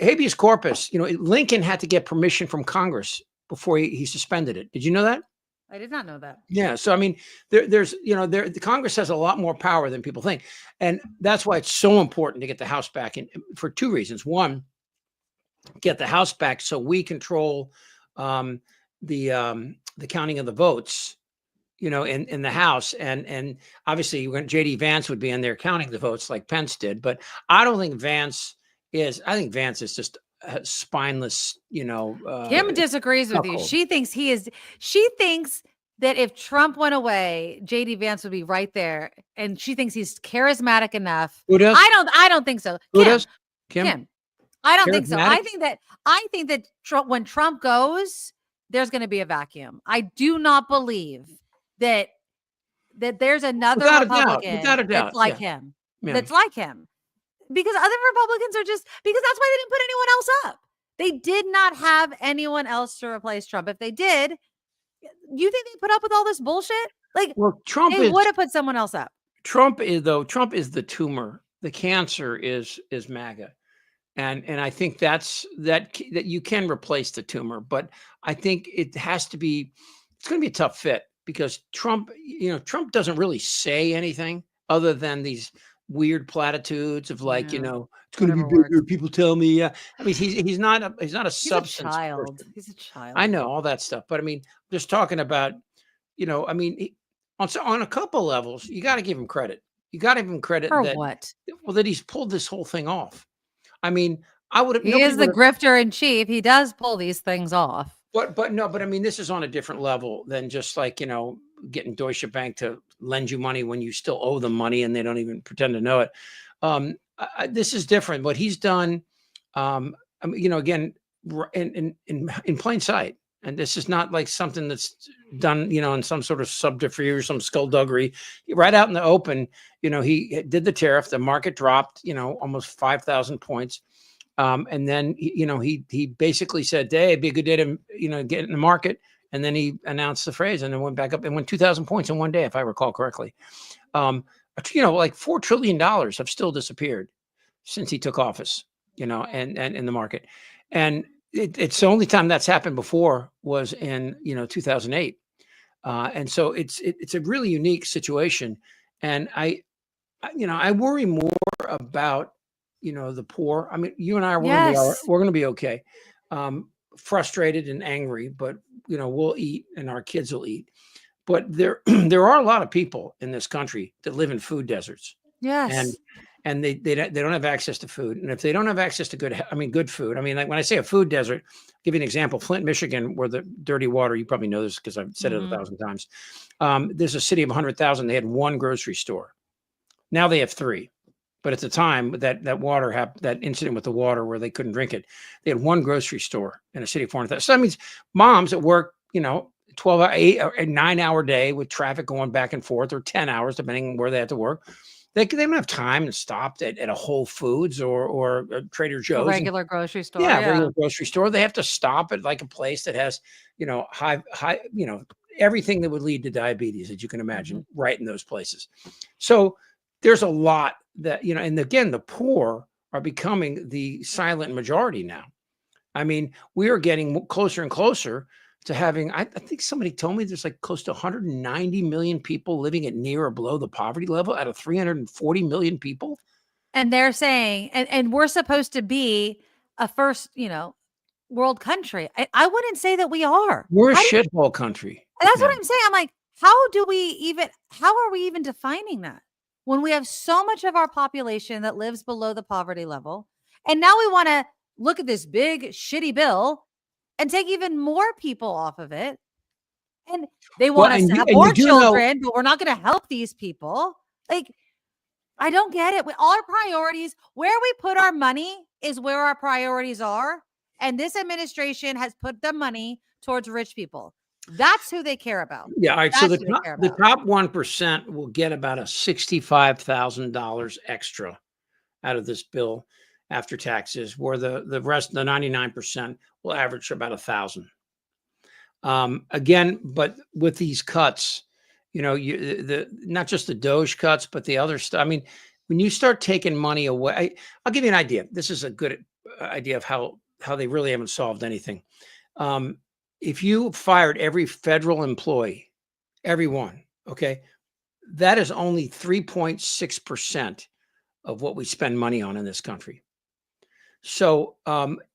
S2: habeas corpus, Lincoln had to get permission from Congress before he suspended it. Did you know that?
S1: I did not know that.
S2: Yeah. So, I mean, the Congress has a lot more power than people think. And that's why it's so important to get the House back in for two reasons. One, get the House back so we control the counting of the votes, in the House. And obviously JD Vance would be in there counting the votes like Pence did. But I don't think Vance is, I think Vance is just spineless,
S1: Kim disagrees with you. She thinks that if Trump went away, JD Vance would be right there. And she thinks he's charismatic enough.
S2: Who does?
S1: I don't think so.
S2: Who does?
S1: Kim. I don't think so. I think that when Trump goes, there's going to be a vacuum. I do not believe that there's another Republican that's like him. Yeah. That's like him. Because other Republicans are because that's why they didn't put anyone else up. They did not have anyone else to replace Trump. If they did, you think they put up with all this bullshit? Trump would have put someone else up.
S2: Trump is the tumor. The cancer is MAGA. And I think that you can replace the tumor, but I think it's going to be a tough fit because Trump doesn't really say anything other than these weird platitudes of it's going to be bigger. People tell me, I mean, he's not a substance person.
S1: He's a child.
S2: I know all that stuff, but I mean, just talking about, I mean, on a couple levels, you got to give him credit. You got to give him credit
S1: for what?
S2: Well, that he's pulled this whole thing off. I mean, I would have.
S1: He is the grifter in chief. He does pull these things off.
S2: But I mean, this is on a different level than just getting Deutsche Bank to lend you money when you still owe them money and they don't even pretend to know it. This is different. What he's done, again, in plain sight. And this is not like something that's done, in some sort of subterfuge or some skullduggery. Right out in the open, he did the tariff. The market dropped, almost 5,000 points. And then, he basically said, hey, it'd be a good day to, get in the market. And then he announced the phrase and then went back up and went 2,000 points in one day, if I recall correctly. Like $4 trillion have still disappeared since he took office, and in the market. And it's the only time that's happened before was in 2008, and so it's a really unique situation, and I worry more about the poor. I mean, you and I we're going to be okay, frustrated and angry, but we'll eat and our kids will eat. But there are a lot of people in this country that live in food deserts.
S1: Yes.
S2: And they don't have access to food. And if they don't have access to good food, I mean, like when I say a food desert, I'll give you an example. Flint, Michigan, where the dirty water, you probably know this because I've said it 1,000 times. There's a city of 100,000. They had one grocery store. Now they have 3. But at the time that water that incident with the water where they couldn't drink it, they had one grocery store in a city of 400,000. So that means moms at work, 12 8 or 9-hour day with traffic going back and forth, or 10 hours, depending on where they have to work. They don't have time to stop at a Whole Foods or a Trader Joe's.
S1: A regular grocery store.
S2: Yeah, regular grocery store. They have to stop at like a place that has, high, everything that would lead to diabetes that you can imagine right in those places. So there's a lot that, and again, the poor are becoming the silent majority now. I mean, we are getting closer and closer to having, I think somebody told me there's like close to 190 million people living at near or below the poverty level out of 340 million people.
S1: And they're saying, and we're supposed to be a first, world country. I wouldn't say that we are.
S2: We're a shithole country.
S1: That's what I'm saying. I'm like, how are we even defining that when we have so much of our population that lives below the poverty level? And now we want to look at this big shitty bill and take even more people off of it. And they want us to have more children, but we're not going to help these people. Like, I don't get it. All our priorities, where we put our money is where our priorities are. And this administration has put the money towards rich people. That's who they care about.
S2: Yeah. All right. So
S1: That's
S2: the top 1% will get about a $65,000 extra out of this bill after taxes, where the rest, the 99%, will average about 1,000. Again, but with these cuts, you know, not just the Doge cuts, but the other stuff. I mean, when you start taking money away, I'll give you an idea. This is a good idea of how they really haven't solved anything. If you fired every federal employee, everyone, okay, that is only 3.6% of what we spend money on in this country. So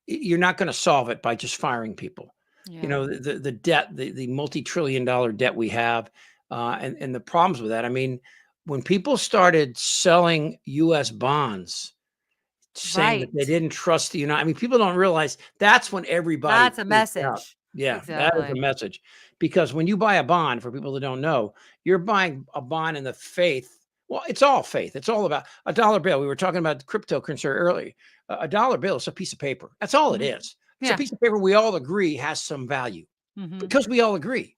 S2: you're not going to solve it by just firing people. Yeah. You know, the debt, the multi-trillion-dollar debt we have, and the problems with that. I mean, when people started selling U.S. bonds, saying that they didn't trust the United, I mean, people don't realize that's when everybody.
S1: That's a message.
S2: Yeah, exactly. That is a message. Because when you buy a bond, for people that don't know, you're buying a bond in the faith. Well, it's all faith. It's all about a dollar bill. We were talking about cryptocurrency earlier. A dollar bill is a piece of paper. That's all it is. It's a piece of paper we all agree has some value, because we all agree.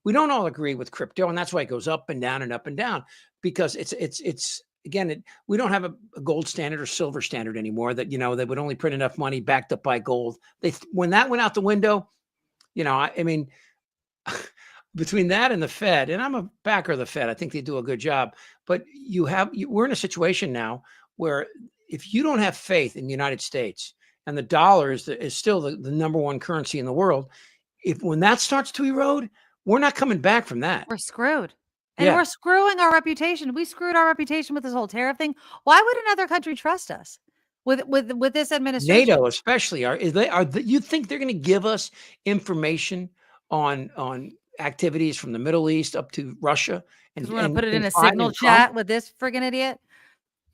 S2: We don't all agree with crypto, and that's why it goes up and down and up and down, because it's again, we don't have a gold standard or silver standard anymore that, you know, they would only print enough money backed up by gold. When that went out the window, you know, I mean, between that and the Fed, and I'm a backer of the Fed, I think they do a good job, but we're in a situation now where if you don't have faith in the United States, and the dollar is still the number one currency in the world, when that starts to erode, we're not coming back from that.
S1: We're screwed. And we're screwing our reputation. We screwed our reputation with this whole tariff thing. Why would another country trust us with this administration?
S2: NATO especially, you think they're going to give us information on activities from the Middle East up to Russia?
S1: And we're going to put it in a signal chat with this friggin' idiot?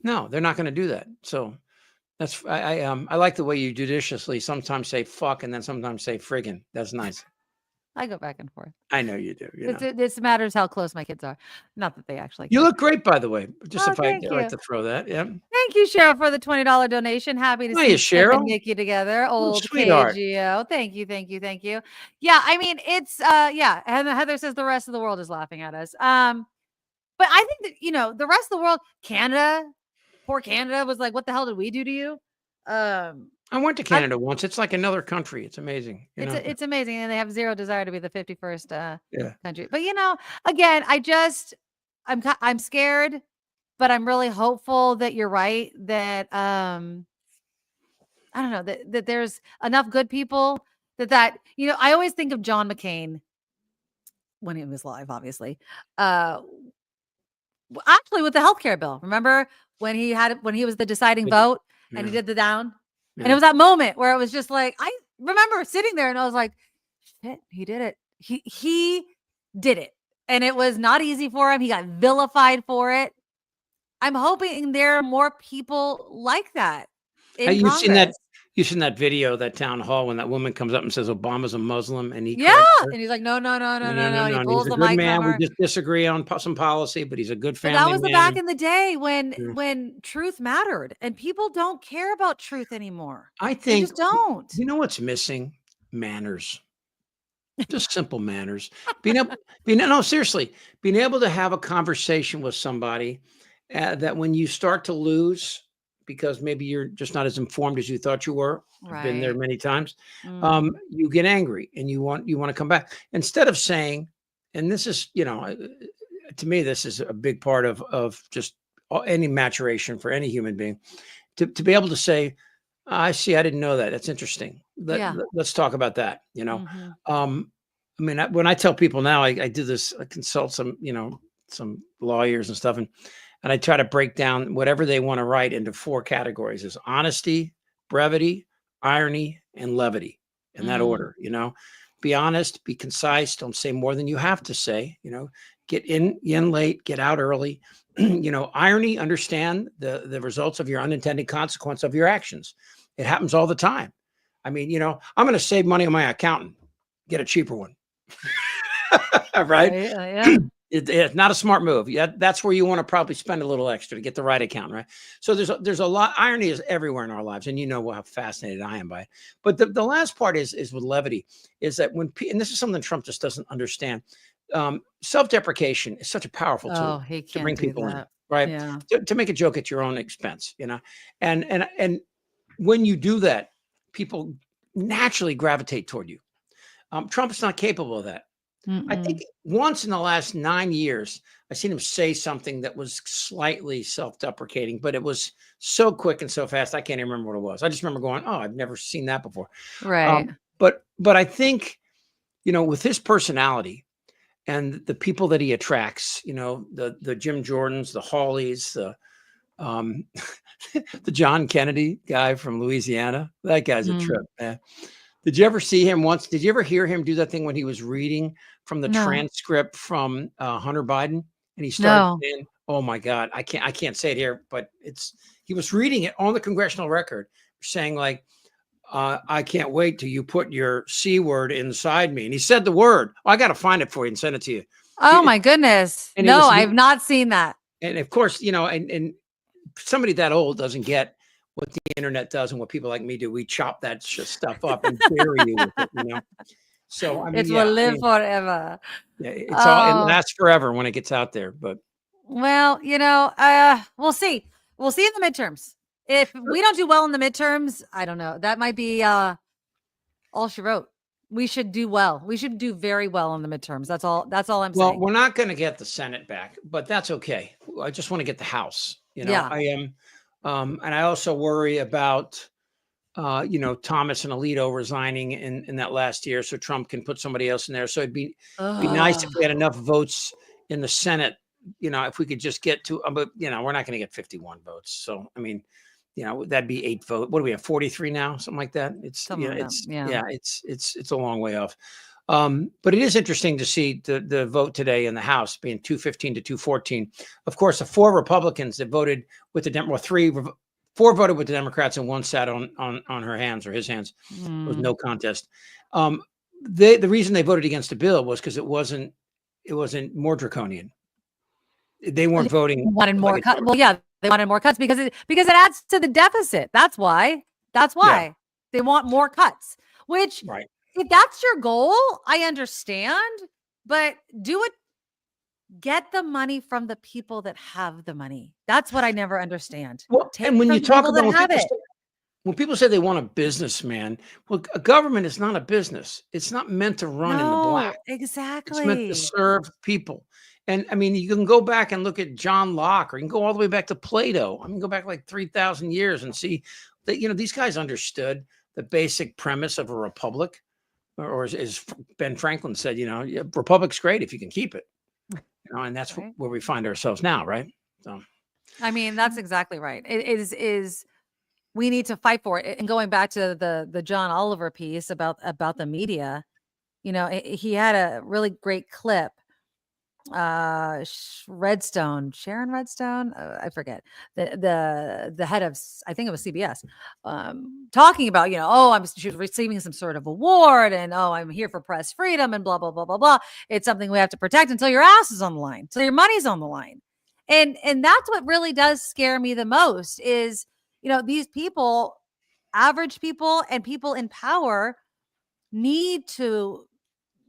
S2: No, they're not going to do that. So that's I like the way you judiciously sometimes say fuck and then sometimes say friggin'. That's nice.
S1: I go back and forth.
S2: I know you do.
S1: This matters how close my kids are. Not that they actually.
S2: You look great, by the way. Just if I like to throw that. Yeah.
S1: Thank you, Cheryl, for the $20 donation. Happy to see
S2: Cheryl
S1: and Nikki together. Old
S2: sweetheart.
S1: KGO. Thank you. Yeah, I mean, it's and Heather says the rest of the world is laughing at us. But I think that, you know, the rest of the world, Canada, poor Canada was like, what the hell did we do to you?
S2: I went to Canada once. It's like another country. It's amazing.
S1: It's amazing. And they have zero desire to be the 51st country. But, you know, again, I'm scared, but I'm really hopeful that you're right, that I don't know, that there's enough good people that, you know, I always think of John McCain when he was live, obviously. Actually with the healthcare bill. Remember when he was the deciding vote and he did the down? Yeah. And it was that moment where it was just like, I remember sitting there and I was like, shit, he did it. He did it. And it was not easy for him. He got vilified for it. I'm hoping there are more people like that.
S2: You've seen that video, that town hall, when that woman comes up and says Obama's a Muslim, and and
S1: he's like, no. He
S2: he's
S1: pulls
S2: a
S1: the
S2: good
S1: mic
S2: man.
S1: from her.
S2: We just disagree on some policy, but he's a good family
S1: man. That was
S2: man.
S1: back in the day when truth mattered, and people don't care about truth anymore.
S2: I think
S1: they just don't.
S2: You know what's missing? Manners. Just simple manners. Seriously, being able to have a conversation with somebody that when you start to lose, because maybe you're just not as informed as you thought you were. I've been there many times. You get angry and you want to come back instead of saying, and this is, you know, to me, this is a big part of just any maturation for any human being, to be able to say, I see, I didn't know that. That's interesting. Let's talk about that. You know, I mean, when I tell people now, I do this, I consult some lawyers and stuff, and I try to break down whatever they want to write into 4 categories: is honesty, brevity, irony, and levity, in that order. You know, be honest, be concise, don't say more than you have to say. You know, get in late, get out early. You know, irony, understand the results of your unintended consequence of your actions. It happens all the time. I mean, you know, I'm going to save money on my accountant, get a cheaper one. Right? It's not a smart move. Yeah, that's where you want to probably spend a little extra to get the right account, right? So there's a lot. Irony is everywhere in our lives, and you know how fascinated I am by it. But the last part is with levity, is that when and this is something Trump just doesn't understand. Self-deprecation is such a powerful tool to bring people in, right?
S1: Yeah.
S2: To make a joke at your own expense, you know, and when you do that, people naturally gravitate toward you. Trump's not capable of that. I think once in the last 9 years, I've seen him say something that was slightly self-deprecating, but it was so quick and so fast, I can't even remember what it was. I just remember going, "Oh, I've never seen that before."
S1: Right.
S2: But I think, you know, with his personality and the people that he attracts, you know, the Jim Jordans, the Hawleys, the John Kennedy guy from Louisiana, that guy's a trip, man. Did you ever see him once? Did you ever hear him do that thing when he was reading from the transcript from Hunter Biden, and he started saying, "Oh my God, I can't say it here," but he was reading it on the congressional record, saying like, "I can't wait till you put your C word inside me," and he said the word. Oh, I got to find it for you and send it to you.
S1: Oh my goodness! No, I've not seen that.
S2: And of course, you know, and somebody that old doesn't get what the internet does and what people like me do. We chop that stuff up and bury you with it, you know? So, I mean,
S1: it will live forever.
S2: Yeah, it's all, it lasts forever when it gets out there, but.
S1: Well, you know, we'll see. We'll see in the midterms. If we don't do well in the midterms, I don't know. That might be all she wrote. We should do well. We should do very well in the midterms. That's all I'm saying.
S2: Well, we're not going to get the Senate back, but that's okay. I just want to get the House. You know, I am. And I also worry about, you know, Thomas and Alito resigning in that last year, so Trump can put somebody else in there. So it'd be nice if we had enough votes in the Senate. You know, if we could just get to, but you know, we're not going to get 51 votes. So I mean, you know, that'd be 8 votes. What do we have? 43 now, something like that. It's it's a long way off. But it is interesting to see the vote today in the House being 215 to 214. Of course, the 4 Republicans that voted with the 4 voted with the Democrats and 1 sat on her hands or his hands. It was no contest. The reason they voted against the bill was because it wasn't more draconian. They weren't voting.
S1: Wanted more cuts. Well, yeah, they wanted more cuts because it adds to the deficit. That's why they want more cuts. Which, if that's your goal, I understand. But do it. Get the money from the people that have the money. That's what I never understand.
S2: Well, and when you talk about when people say they want a businessman, well, a government is not a business. It's not meant to run in the black.
S1: Exactly.
S2: It's meant to serve people. And I mean, you can go back and look at John Locke, or you can go all the way back to Plato. I mean, go back like 3,000 years and see that, you know, these guys understood the basic premise of a republic, or as Ben Franklin said, you know, republic's great if you can keep it. You know, and that's where we find ourselves now, right? So,
S1: I mean, that's exactly right. It is we need to fight for it. And going back to the John Oliver piece about the media, you know, he had a really great clip. Sharon Redstone, I forget, the head of, I think it was CBS, talking about, you know, she was receiving some sort of award, and I'm here for press freedom and blah blah blah blah blah. It's something we have to protect until your ass is on the line, until your money's on the line, and that's what really does scare me the most is, you know, these people, average people and people in power, need to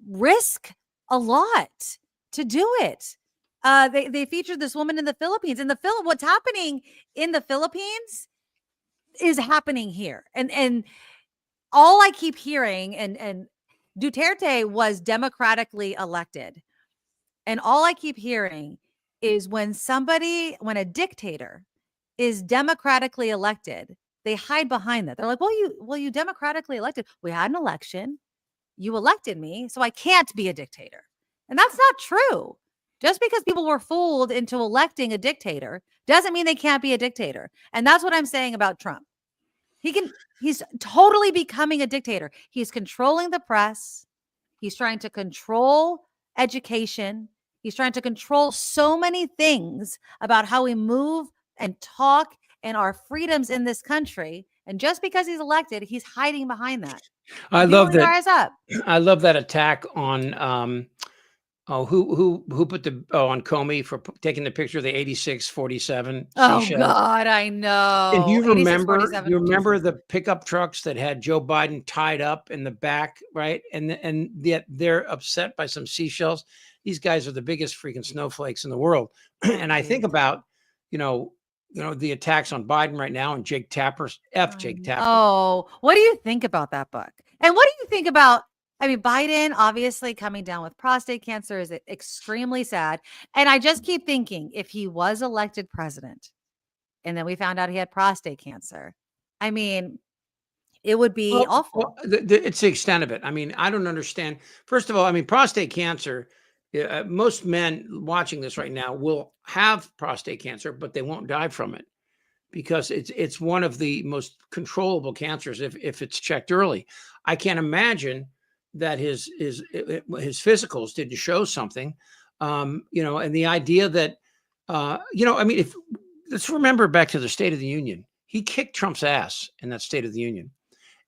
S1: risk a lot to do it. They featured this woman in the Philippines. What's happening in the Philippines is happening here. And all I keep hearing, and Duterte was democratically elected. And all I keep hearing is when a dictator is democratically elected, they hide behind that. They're like, well, you democratically elected. We had an election. You elected me, so I can't be a dictator. And that's not true. Just because people were fooled into electing a dictator doesn't mean they can't be a dictator. And that's what I'm saying about Trump. He's totally becoming a dictator. He's controlling the press. He's trying to control education. He's trying to control so many things about how we move and talk and our freedoms in this country. And just because he's elected, he's hiding behind that.
S2: I love that. I love that attack on Oh, who put the on Comey for taking the picture of the 8647
S1: Oh
S2: seashells?
S1: God, I know.
S2: And you
S1: 8647.
S2: remember the pickup trucks that had Joe Biden tied up in the back, right? And yet they're upset by some seashells. These guys are the biggest freaking snowflakes in the world. And I think about, the attacks on Biden right now and Jake Tapper's Jake Tapper.
S1: Oh, what do you think about that book? And what do you think about, Biden obviously coming down with prostate cancer is extremely sad. And I just keep thinking, if he was elected president and then we found out he had prostate cancer, it would be awful.
S2: Well, it's the extent of it. I don't understand. First of all, prostate cancer, most men watching this right now will have prostate cancer, but they won't die from it because it's one of the most controllable cancers if it's checked early. I can't imagine that his physicals didn't show something, and the idea that, if let's remember back to the State of the Union, he kicked Trump's ass in that State of the Union.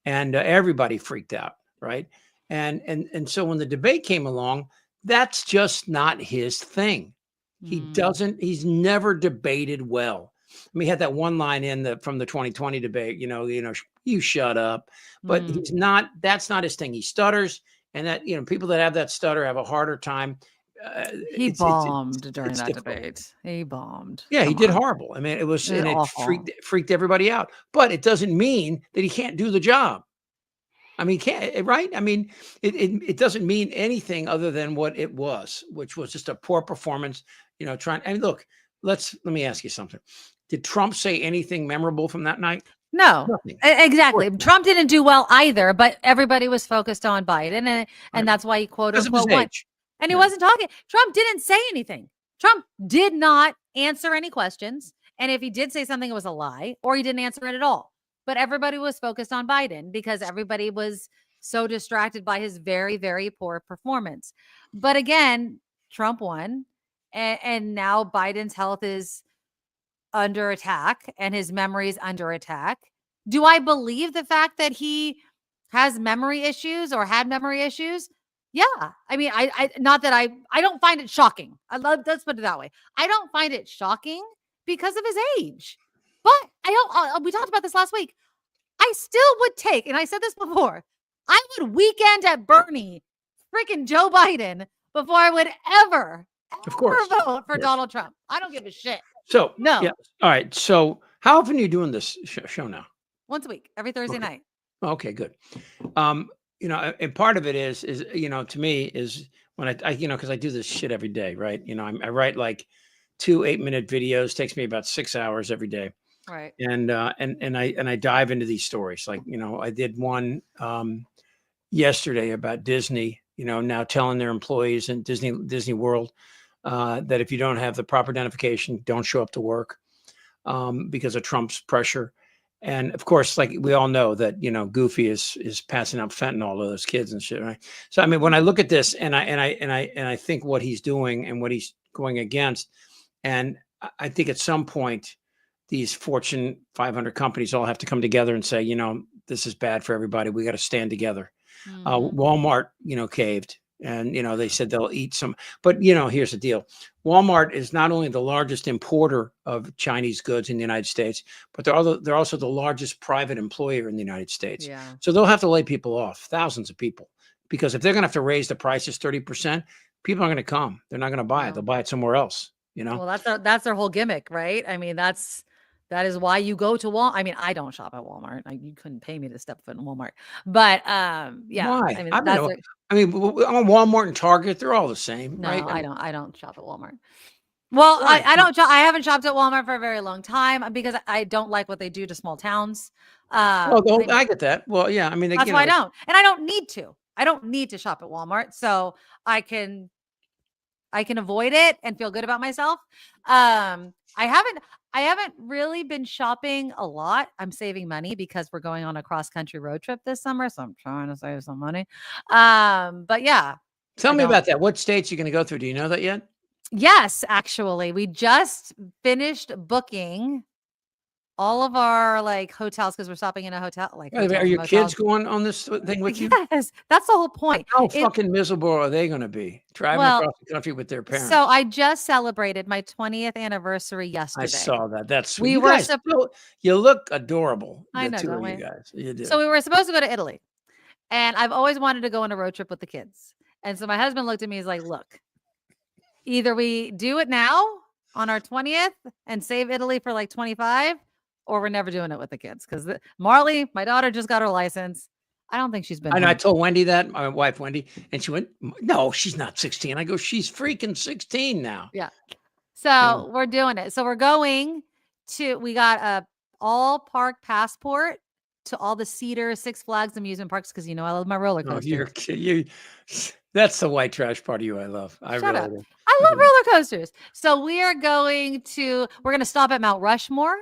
S2: And everybody freaked out, right? And so when the debate came along, that's just not his thing. He's never debated well. He had that one line from the 2020 debate, you shut up. But that's not his thing. He stutters, and that, people that have that stutter have a harder time.
S1: He bombed during that debate. He bombed.
S2: Yeah, he did horrible. It freaked everybody out. But it doesn't mean that he can't do the job. He can't, right? It doesn't mean anything other than what it was, which was just a poor performance. Look, let me ask you something. Did Trump say anything memorable from that night?
S1: No, exactly. Trump didn't do well either, but everybody was focused on Biden, and that's why he quote unquote won. And he wasn't talking. Trump didn't say anything. Trump did not answer any questions. And if he did say something, it was a lie, or he didn't answer it at all. But everybody was focused on Biden because everybody was so distracted by his very, very poor performance. But again, Trump won. And now Biden's health is under attack and his memory is under attack. Do I believe the fact that he has memory issues or had memory issues? Yeah. I not that I don't find it shocking. Let's put it that way. I don't find it shocking because of his age. But we talked about this last week. I still would take, and I said this before, I would weekend at Bernie freaking Joe Biden before I would ever vote for Donald Trump. I don't give a shit.
S2: So, no. Yeah. All right. So how often are you doing this show now?
S1: Once a week, every Thursday night.
S2: Okay, good. And part of it is, to me is when I because I do this shit every day, right? I write like 2 8-minute videos, takes me about 6 hours every day.
S1: Right.
S2: And I dive into these stories. Like, I did one yesterday about Disney, now telling their employees in Disney World that if you don't have the proper identification, don't show up to work because of Trump's pressure. And of course, like we all know that, Goofy is passing out fentanyl to those kids and shit, right? So, when I look at this and I think what he's doing and what he's going against, and I think at some point, these Fortune 500 companies all have to come together and say, this is bad for everybody. We got to stand together. Walmart, caved. And, they said they'll eat some. But, here's the deal. Walmart is not only the largest importer of Chinese goods in the United States, but they're also the largest private employer in the United States. Yeah. So they'll have to lay people off, thousands of people, because if they're going to have to raise the prices 30%, people aren't going to come. They're not going to buy it. They'll buy it somewhere else,
S1: Well, that's their whole gimmick, right? That is why you go to Walmart. I don't shop at Walmart. You couldn't pay me to step foot in Walmart. But yeah.
S2: Why? On Walmart and Target, they're all the same,
S1: no,
S2: right?
S1: I don't shop at Walmart. Well, right. I haven't shopped at Walmart for a very long time because I don't like what they do to small towns.
S2: I get that. Well, yeah.
S1: That's why I don't. And I don't need to. I don't need to shop at Walmart. So I can avoid it and feel good about myself. I haven't really been shopping a lot. I'm saving money because we're going on a cross-country road trip this summer, so I'm trying to save some money. But yeah.
S2: Tell me about that. What states are you going to go through? Do you know that yet?
S1: Yes, actually. We just finished booking all of our like hotels, because we're stopping in a hotel. Like,
S2: are your kids going on this thing with you?
S1: Yes, that's the whole point.
S2: How fucking miserable are they going to be driving across the country with their parents?
S1: So I just celebrated my 20th anniversary yesterday.
S2: I saw that. That's sweet.
S1: We
S2: you
S1: were
S2: guys you look adorable.
S1: I know,
S2: the 2
S1: don't
S2: of
S1: we?
S2: you guys. You do.
S1: So we were supposed to go to Italy, and I've always wanted to go on a road trip with the kids. And so my husband looked at me, he's like, look, either we do it now on our 20th and save Italy for like 25, or we're never doing it with the kids. Because Marley, my daughter, just got her license. I don't think she's been.
S2: I told Wendy that, my wife Wendy, and she went, no, she's not 16. I go, she's freaking 16 now.
S1: Yeah. So we're doing it. So we're going to, we got a all park passport to all the Cedar, Six Flags amusement parks, because I love my roller coasters.
S2: That's the white trash part of you I love.
S1: Shut up. I love roller coasters. So we're going to stop at Mount Rushmore.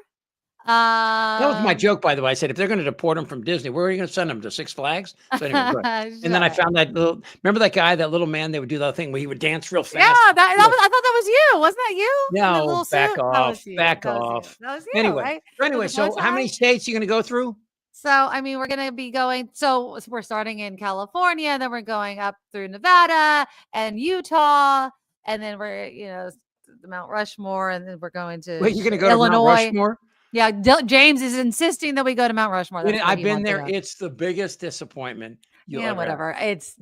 S2: That was my joke, by the way. I said, if they're going to deport them from Disney, where are you going to send them to? Six Flags? So anyway, and then I found that remember that guy, that little man, they would do that thing where he would dance real fast.
S1: Yeah, I thought that was you. Wasn't that you?
S2: No, back off. Back off.
S1: That was you,
S2: anyway,
S1: right?
S2: So how many states are you going to go through?
S1: So, I mean, we're going to be going, so we're starting in California, then we're going up through Nevada and Utah, and then we're, the Mount Rushmore, and then we're going to
S2: Wait, you're going to go
S1: Illinois.
S2: To Mount Rushmore?
S1: Yeah, James is insisting that we go to Mount Rushmore.
S2: I've been there. It's the biggest disappointment.
S1: Whatever. It's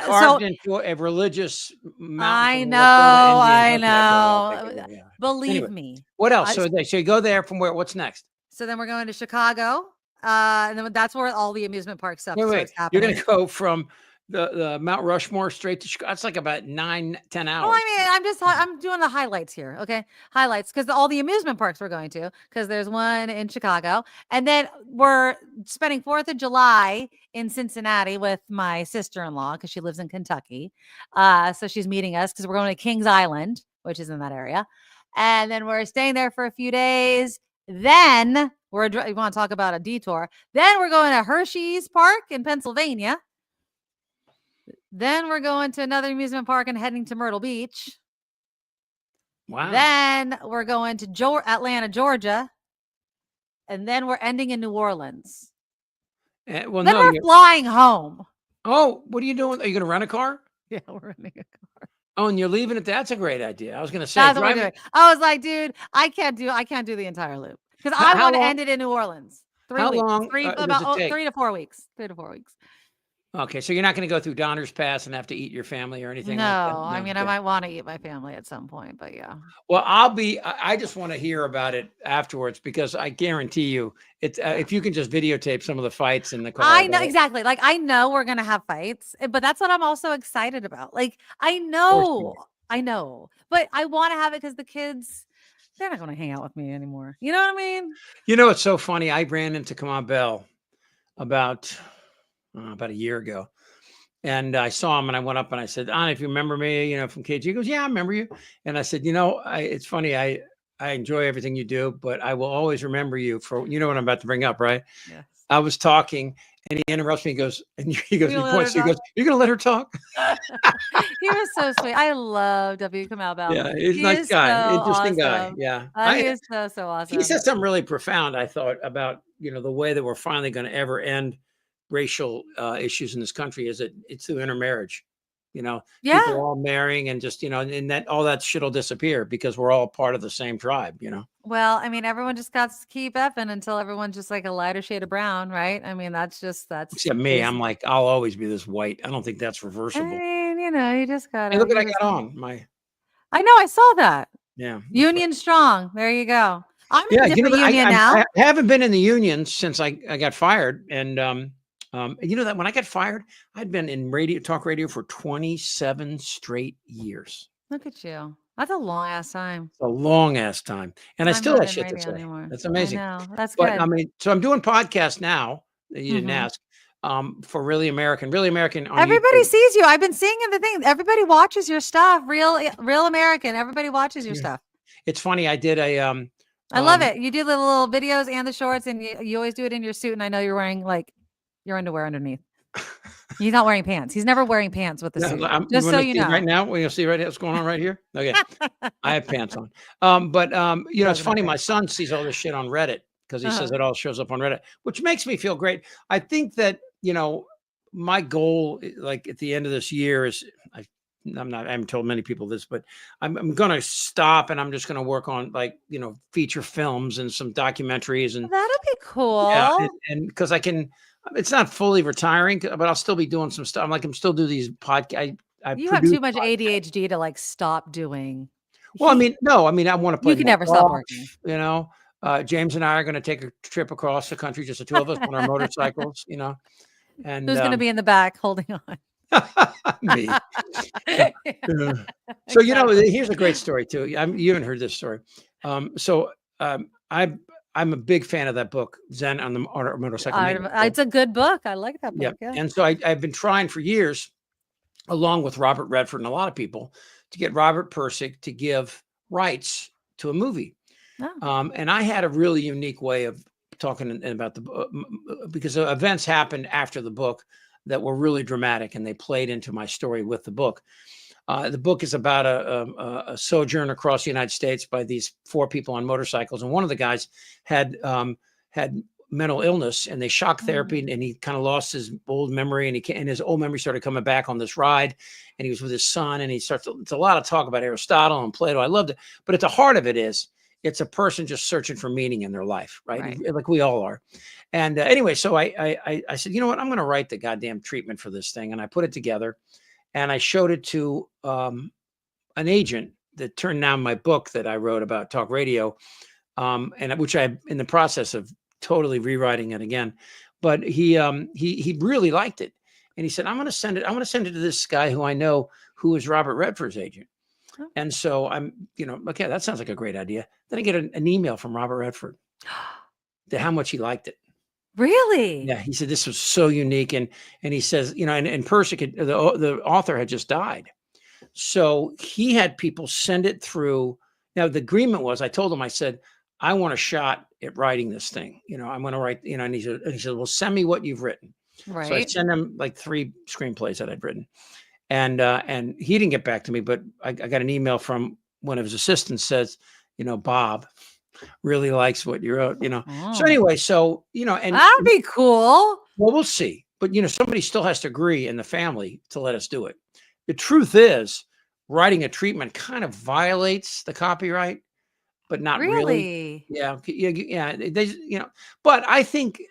S2: carved into a religious mountain.
S1: I know. Believe me.
S2: What else? So you go there from where? What's next?
S1: So then we're going to Chicago, and then that's where all the amusement park stuff starts happening.
S2: You're going to go from the Mount Rushmore straight to Chicago. It's like about 9-10 hours.
S1: Well, I mean, I'm doing the highlights here. Okay. Highlights. Because all the amusement parks we're going to, because there's one in Chicago, and then we're spending 4th of July in Cincinnati with my sister-in-law, because she lives in Kentucky. So she's meeting us because we're going to Kings Island, which is in that area. And then we're staying there for a few days. Then you want to talk about a detour. Then we're going to Hershey's Park in Pennsylvania. Then we're going to another amusement park and heading to Myrtle Beach.
S2: Wow.
S1: Then we're going to Atlanta, Georgia. And then we're ending in New Orleans. Then we're flying home.
S2: Oh, what are you doing? Are you going to rent a car?
S1: Yeah, we're renting a car.
S2: Oh, and you're leaving it. That's a great idea. I was going to say,
S1: that's what we're doing. I was like, dude, I can't do the entire loop, because I want to end it in New Orleans. 3 weeks.
S2: How long?
S1: About 3 to 4 weeks. 3 to 4 weeks.
S2: Okay, so you're not going to go through Donner's Pass and have to eat your family or anything like that?
S1: No, I mean, I might want to eat my family at some point, but yeah.
S2: Well, I just want to hear about it afterwards, because I guarantee you, it's if you can just videotape some of the fights in the car.
S1: I know, exactly. Like, I know we're going to have fights, but that's what I'm also excited about. Like, I know, but I want to have it because the kids, they're not going to hang out with me anymore. You know what I mean?
S2: It's so funny. I ran into Kamau Bell about a year ago, and I saw him, and I went up and I said, if you remember me, from KG. He goes, yeah, I remember you. And I said, it's funny. I enjoy everything you do, but I will always remember you for, what I'm about to bring up, right?
S1: Yes.
S2: I was talking and he interrupts me. He goes, he points, he goes, you're going to let her talk?
S1: He was so sweet. I love W. Kamau Bell.
S2: Yeah, he's a nice guy,
S1: so
S2: interesting
S1: awesome.
S2: guy. Yeah.
S1: He is so awesome.
S2: He said something really profound, I thought, about, the way that we're finally going to ever end racial issues in this country is it's through intermarriage. People all marrying, and just and that all that shit will disappear because we're all part of the same tribe.
S1: Well, I mean, everyone just got to keep effing until everyone's just like a lighter shade of brown, right? I mean, that's
S2: except me. I'm like, I'll always be this white. I don't think that's reversible.
S1: I mean, you just got
S2: to look what I got on
S1: I know, I saw that.
S2: Yeah,
S1: Union strong. There you go. I'm in a different union now.
S2: I haven't been in the union since I got fired, and that when I got fired, I'd been in talk radio for 27 straight years.
S1: Look at you. That's a long ass time.
S2: It's a long ass time. And I still have shit to say. Anymore. That's amazing.
S1: I know. That's good.
S2: I mean, so I'm doing podcasts now that you didn't ask, for Really American.
S1: Everybody sees you. I've been seeing the thing. Everybody watches your stuff. Real American. Everybody watches your stuff.
S2: It's funny. I did
S1: I love it. You do the little videos and the shorts, and you always do it in your suit. And I know you're wearing like your underwear underneath. He's not wearing pants. He's never wearing pants with the suit. Just so you know.
S2: Right now, you'll see right what's going on right here. Okay, I have pants on. But you know, it's funny. My son sees all this shit on Reddit because he says it all shows up on Reddit, which makes me feel great. I think that, you know, my goal, like at the end of this year, is I haven't told many people this, but I'm going to stop and I'm just going to work on, like, you know, feature films and some documentaries, and
S1: that'll be cool.
S2: Yeah, and because I can. It's not fully retiring, but I'll still be doing some stuff. I'm still do these podcasts.
S1: You have too much ADHD to like stop doing.
S2: Well, I mean, no, I mean, I want to play.
S1: You can never stop working.
S2: You know, James and I are going to take a trip across the country, just the two of us on our motorcycles. You know, and
S1: who's going to be in the back holding on?
S2: Me. So, you know, here's a great story too. You haven't heard this story. I'm a big fan of that book, Zen on the Motorcycle.
S1: It's a good book. I like that book.
S2: Yeah. And so I've been trying for years, along with Robert Redford and a lot of people, to get Robert Pirsig to give rights to a movie. Oh. And I had a really unique way of talking about the book, because events happened after the book that were really dramatic, and they played into my story with the book. The book is about a sojourn across the United States by these 4 people on motorcycles, and one of the guys had mental illness, and they shock therapy, and he kind of lost his old memory, and his old memory started coming back on this ride, and he was with his son, and it's a lot of talk about Aristotle and Plato. I loved it, but at the heart of it is it's a person just searching for meaning in their life, right? Like we all are. And anyway, so I said, you know what, I'm going to write the goddamn treatment for this thing, and I put it together. And I showed it to an agent that turned down my book that I wrote about talk radio, and which I'm in the process of totally rewriting it again. But he really liked it, and he said, "I'm going to send it. I'm going to send it to this guy who I know, who is Robert Redford's agent." Oh. And so I'm, you know, okay, that sounds like a great idea. Then I get an email from Robert Redford to how much he liked it.
S1: Really?
S2: Yeah, he said this was so unique, and he says, you know, and Pirsig, the author, had just died, so he had people send it through. Now the agreement was, I told him, I said, I want a shot at writing this thing. You know, I'm going to write. You know, and he said, well, send me what you've written. Right. So I sent him like 3 screenplays that I'd written, and he didn't get back to me, but I got an email from one of his assistants, says, you know, Bob really likes what you wrote, you know. Oh. So anyway, so, you know, and
S1: that'd be cool.
S2: Well, we'll see. But, you know, somebody still has to agree in the family to let us do it. The truth is, writing a treatment kind of violates the copyright, but not really. Yeah. They, you know, but I think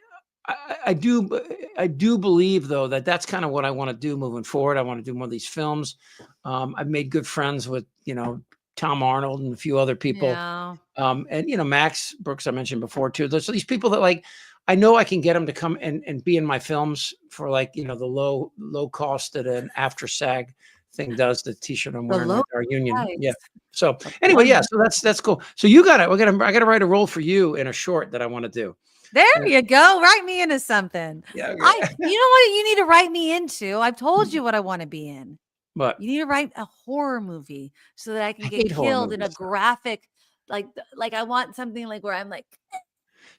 S2: I do believe, though, that's kind of what I want to do moving forward. I want to do more of these films. I've made good friends with, you know, Tom Arnold and a few other people. Yeah. And, you know, Max Brooks, I mentioned before too. So these people that, like, I know I can get them to come and be in my films for, like, you know, the low cost that an after SAG thing does, the t-shirt I'm wearing with our union. Price. Yeah. So anyway, yeah, so that's cool. So I got to write a role for you in a short that I want to do.
S1: There you go. Write me into something. Yeah. You know what you need to write me into? I've told you what I want to be in.
S2: But
S1: you need to write a horror movie so that I can get killed in a graphic, like I want something like where I'm like.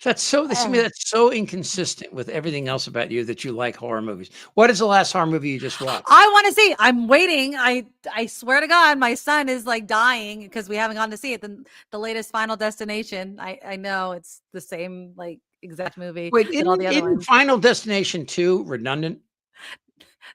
S2: That's so inconsistent with everything else about you that you like horror movies. What is the last horror movie you just watched?
S1: I want to see. I'm waiting. I swear to God, my son is like dying because we haven't gone to see it. The latest Final Destination. I know it's the same like exact movie.
S2: Wait, isn't Final Destination 2 redundant?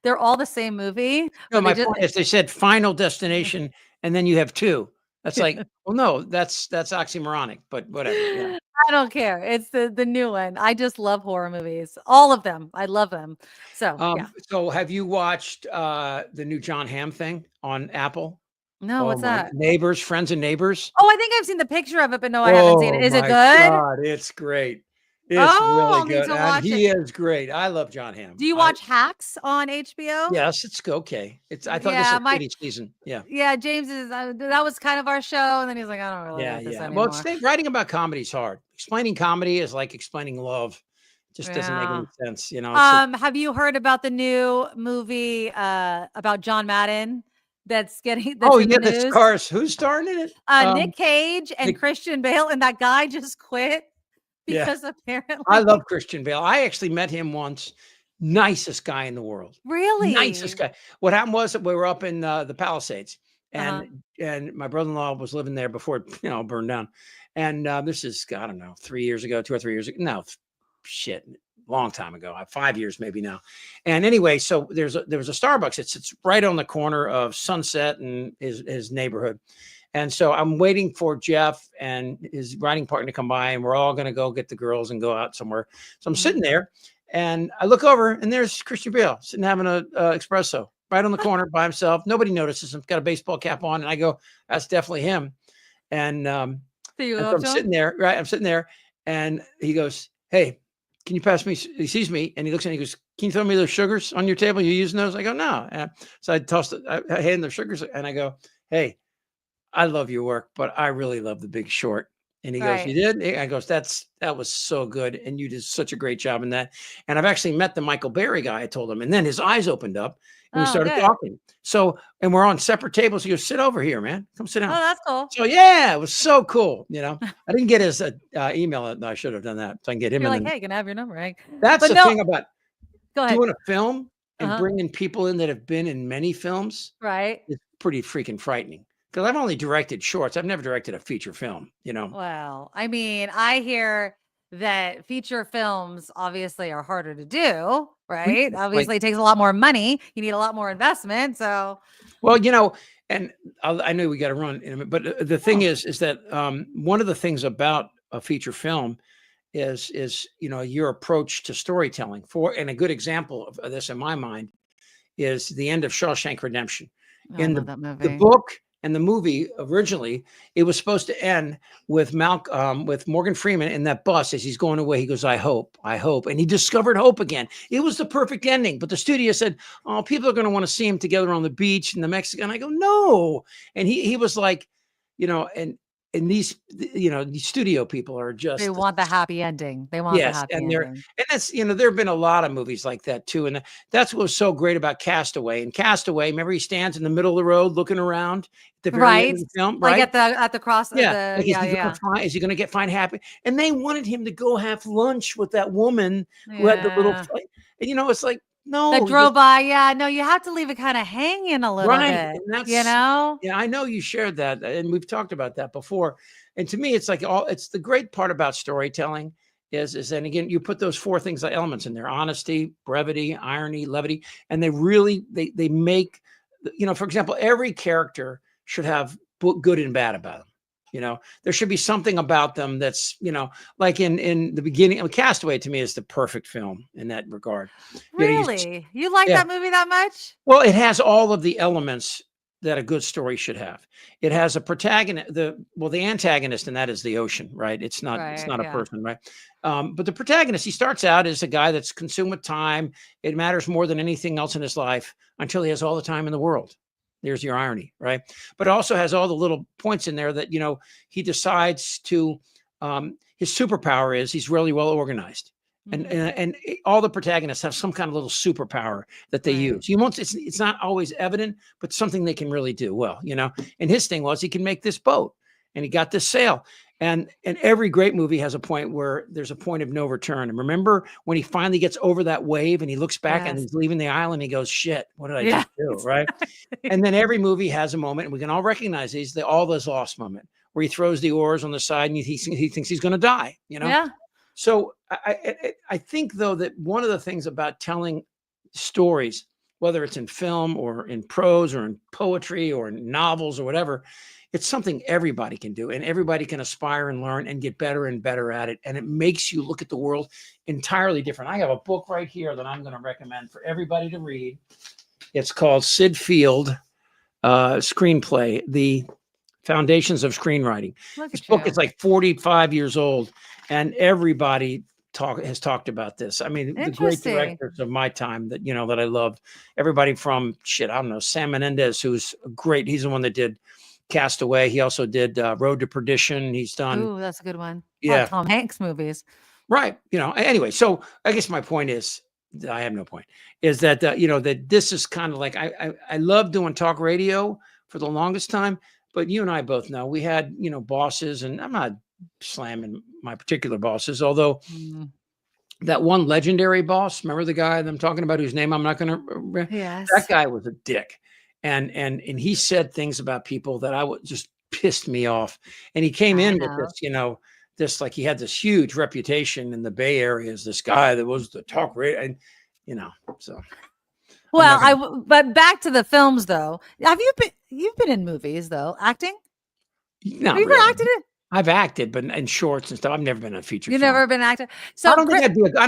S1: They're all the same movie.
S2: No, my point is they said Final Destination and then you have 2. That's like, well, no, that's oxymoronic, but whatever. Yeah.
S1: I don't care. It's the new one. I just love horror movies. All of them. I love them. So, yeah.
S2: So have you watched the new John Hamm thing on Apple?
S1: No, what's that?
S2: Neighbors, Friends and Neighbors.
S1: Oh, I think I've seen the picture of it, but no, I haven't seen it. Is it good?
S2: God, it's great. It's really good. And he is great. I love John Hamm.
S1: Do you watch Hacks on HBO?
S2: Yes, it's okay. I thought this was each season. Yeah.
S1: Yeah, James is that was kind of our show, and then he's like, I don't really like this anymore.
S2: Well, writing about comedy is hard. Explaining comedy is like explaining love. It just doesn't make any sense, you know.
S1: Have you heard about the new movie about John Madden? That's
S2: the cars. Who's starring in it?
S1: Nick Cage and Christian Bale, and that guy just quit because apparently
S2: I love Christian Bale. I actually met him once nicest guy in the world.
S1: Really?
S2: Nicest guy. What happened was that we were up in the Palisades, and my brother-in-law was living there before it burned down. And this is, I don't know, 3 years ago, 2 or 3 years ago. No, shit, long time ago, 5 years maybe now. And anyway, so there was a Starbucks. It sits right on the corner of Sunset and his neighborhood. And so I'm waiting for Jeff and his writing partner to come by, and we're all going to go get the girls and go out somewhere. So I'm sitting there, and I look over, and there's Christian Bale sitting having an espresso right on the corner by himself. Nobody notices him. Got a baseball cap on, and I go, "That's definitely him." And so I'm sitting there, right? I'm sitting there, and he goes, "Hey, can you pass me?" He sees me, and he looks at me. He goes, "Can you throw me those sugars on your table? You using those?" I go, "No." And so I hand the sugars, and I go, "Hey, I love your work, but I really love The Big Short." And he goes, "You did?" I goes, that was so good. And you did such a great job in that. And I've actually met the Michael Berry guy. I told him, and then his eyes opened up and we started talking. So, and we're on separate tables. He goes, "Sit over here, man. Come sit down."
S1: Oh, that's cool.
S2: So yeah, it was so cool. I didn't get his email. I should have done that. So I can get him.
S1: You're like, "Hey, can I have your number?" Right?
S2: That's the thing about
S1: go ahead.
S2: doing a film and bringing people in that have been in many films.
S1: Right.
S2: It's pretty freaking frightening. Because I've only directed shorts. I've never directed a feature film,
S1: Well, I mean, I hear that feature films obviously are harder to do, right? Obviously, it takes a lot more money. You need a lot more investment. So,
S2: well, and I know we got to run in a minute, but the thing is that one of the things about a feature film is your approach to storytelling. And a good example of this in my mind is the end of Shawshank Redemption. In the book and the movie, originally, it was supposed to end with with Morgan Freeman in that bus as he's going away. He goes, I hope. And he discovered hope again. It was the perfect ending. But the studio said, "Oh, people are going to want to see him together on the beach in the Mexican." I go, "No." And he was like, and these studio people are just,
S1: they want the happy ending. They want the happy ending.
S2: And that's, there have been a lot of movies like that too. And that's what was so great about Castaway. And Castaway, remember, he stands in the middle of the road looking around at the very end of the film, right?
S1: Like at the cross.
S2: Yeah. Is he going to find happy? And they wanted him to go have lunch with that woman who had the little fight. And it's like, no,
S1: that drove by. Yeah, no, you have to leave it kind of hanging a little bit. And
S2: Yeah, I know you shared that, and we've talked about that before. And to me, it's like it's the great part about storytelling is, and again, you put those four things, elements in there: honesty, brevity, irony, levity, and they really they make, for example, every character should have good and bad about them. There should be something about them that's, like in the beginning. Castaway to me is the perfect film in that regard.
S1: Really? You like that movie that much?
S2: Well, it has all of the elements that a good story should have. It has a protagonist, the antagonist, and that is the ocean, right? It's not a person, right? But the protagonist, he starts out as a guy that's consumed with time. It matters more than anything else in his life until he has all the time in the world. There's your irony, right? But it also has all the little points in there that, he decides to, his superpower is he's really well organized. And all the protagonists have some kind of little superpower that they use. It's not always evident, but something they can really do well, And his thing was he can make this boat, and he got this sail. And every great movie has a point where there's a point of no return. And remember when he finally gets over that wave and he looks back and he's leaving the island, he goes, "Shit, what did I just do?" Right? And then every movie has a moment, and we can all recognize these, all those lost moment where he throws the oars on the side and he thinks he's going to die,
S1: Yeah.
S2: So I think, though, that one of the things about telling stories, whether it's in film or in prose or in poetry or in novels or whatever, it's something everybody can do, and everybody can aspire and learn and get better and better at it. And it makes you look at the world entirely different. I have a book right here that I'm going to recommend for everybody to read. It's called Sid Field Screenplay, The Foundations of Screenwriting. This book is like 45 years old, and everybody has talked about this. I mean, the great directors of my time that, that I loved, everybody from I don't know, Sam Menendez, who's great. He's the one that did Castaway. He also did Road to Perdition. He's done.
S1: Oh, that's a good one.
S2: Yeah.
S1: Tom Hanks movies.
S2: Right. Anyway, so I guess my point is, I have no point, is that, that this is kind of like, I love doing talk radio for the longest time, but you and I both know we had, bosses, and I'm not slamming my particular bosses, although that one legendary boss. Remember the guy that I'm talking about, whose name I'm not going to.
S1: Yes.
S2: That guy was a dick, and he said things about people that just pissed me off. And he came in with this, this, like, he had this huge reputation in the Bay Area as this guy that was the talk radio, and so.
S1: Well, but back to the films though. You've been in movies though, acting?
S2: No,
S1: have you ever acted it?
S2: I've acted, but in shorts and stuff. I've never been in a feature.
S1: You've never been actor. So
S2: I don't think I'd do it. I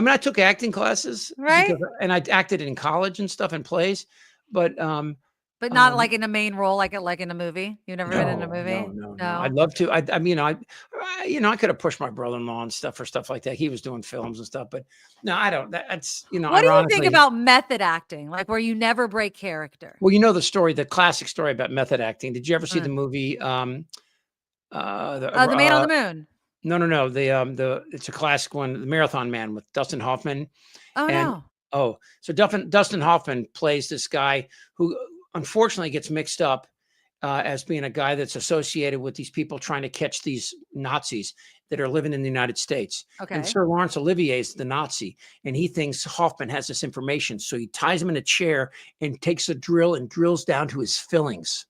S2: mean, I took acting classes,
S1: right?
S2: And I acted in college and stuff and plays, but
S1: not like in a main role, like in a movie. You've never been in a movie?
S2: No. I'd love to. I mean, I could have pushed my brother-in-law and stuff for stuff like that. He was doing films and stuff, but no, I don't. That's What
S1: do you think about method acting, like where you never break character?
S2: Well, the story, the classic story about method acting. Did you ever see the movie? The
S1: Man on the Moon.
S2: No. It's a classic one, The Marathon Man with Dustin Hoffman. So Dustin Hoffman plays this guy who unfortunately gets mixed up as being a guy that's associated with these people trying to catch these Nazis that are living in the United States.
S1: Okay.
S2: And Sir Laurence Olivier is the Nazi, and he thinks Hoffman has this information. So he ties him in a chair and takes a drill and drills down to his fillings.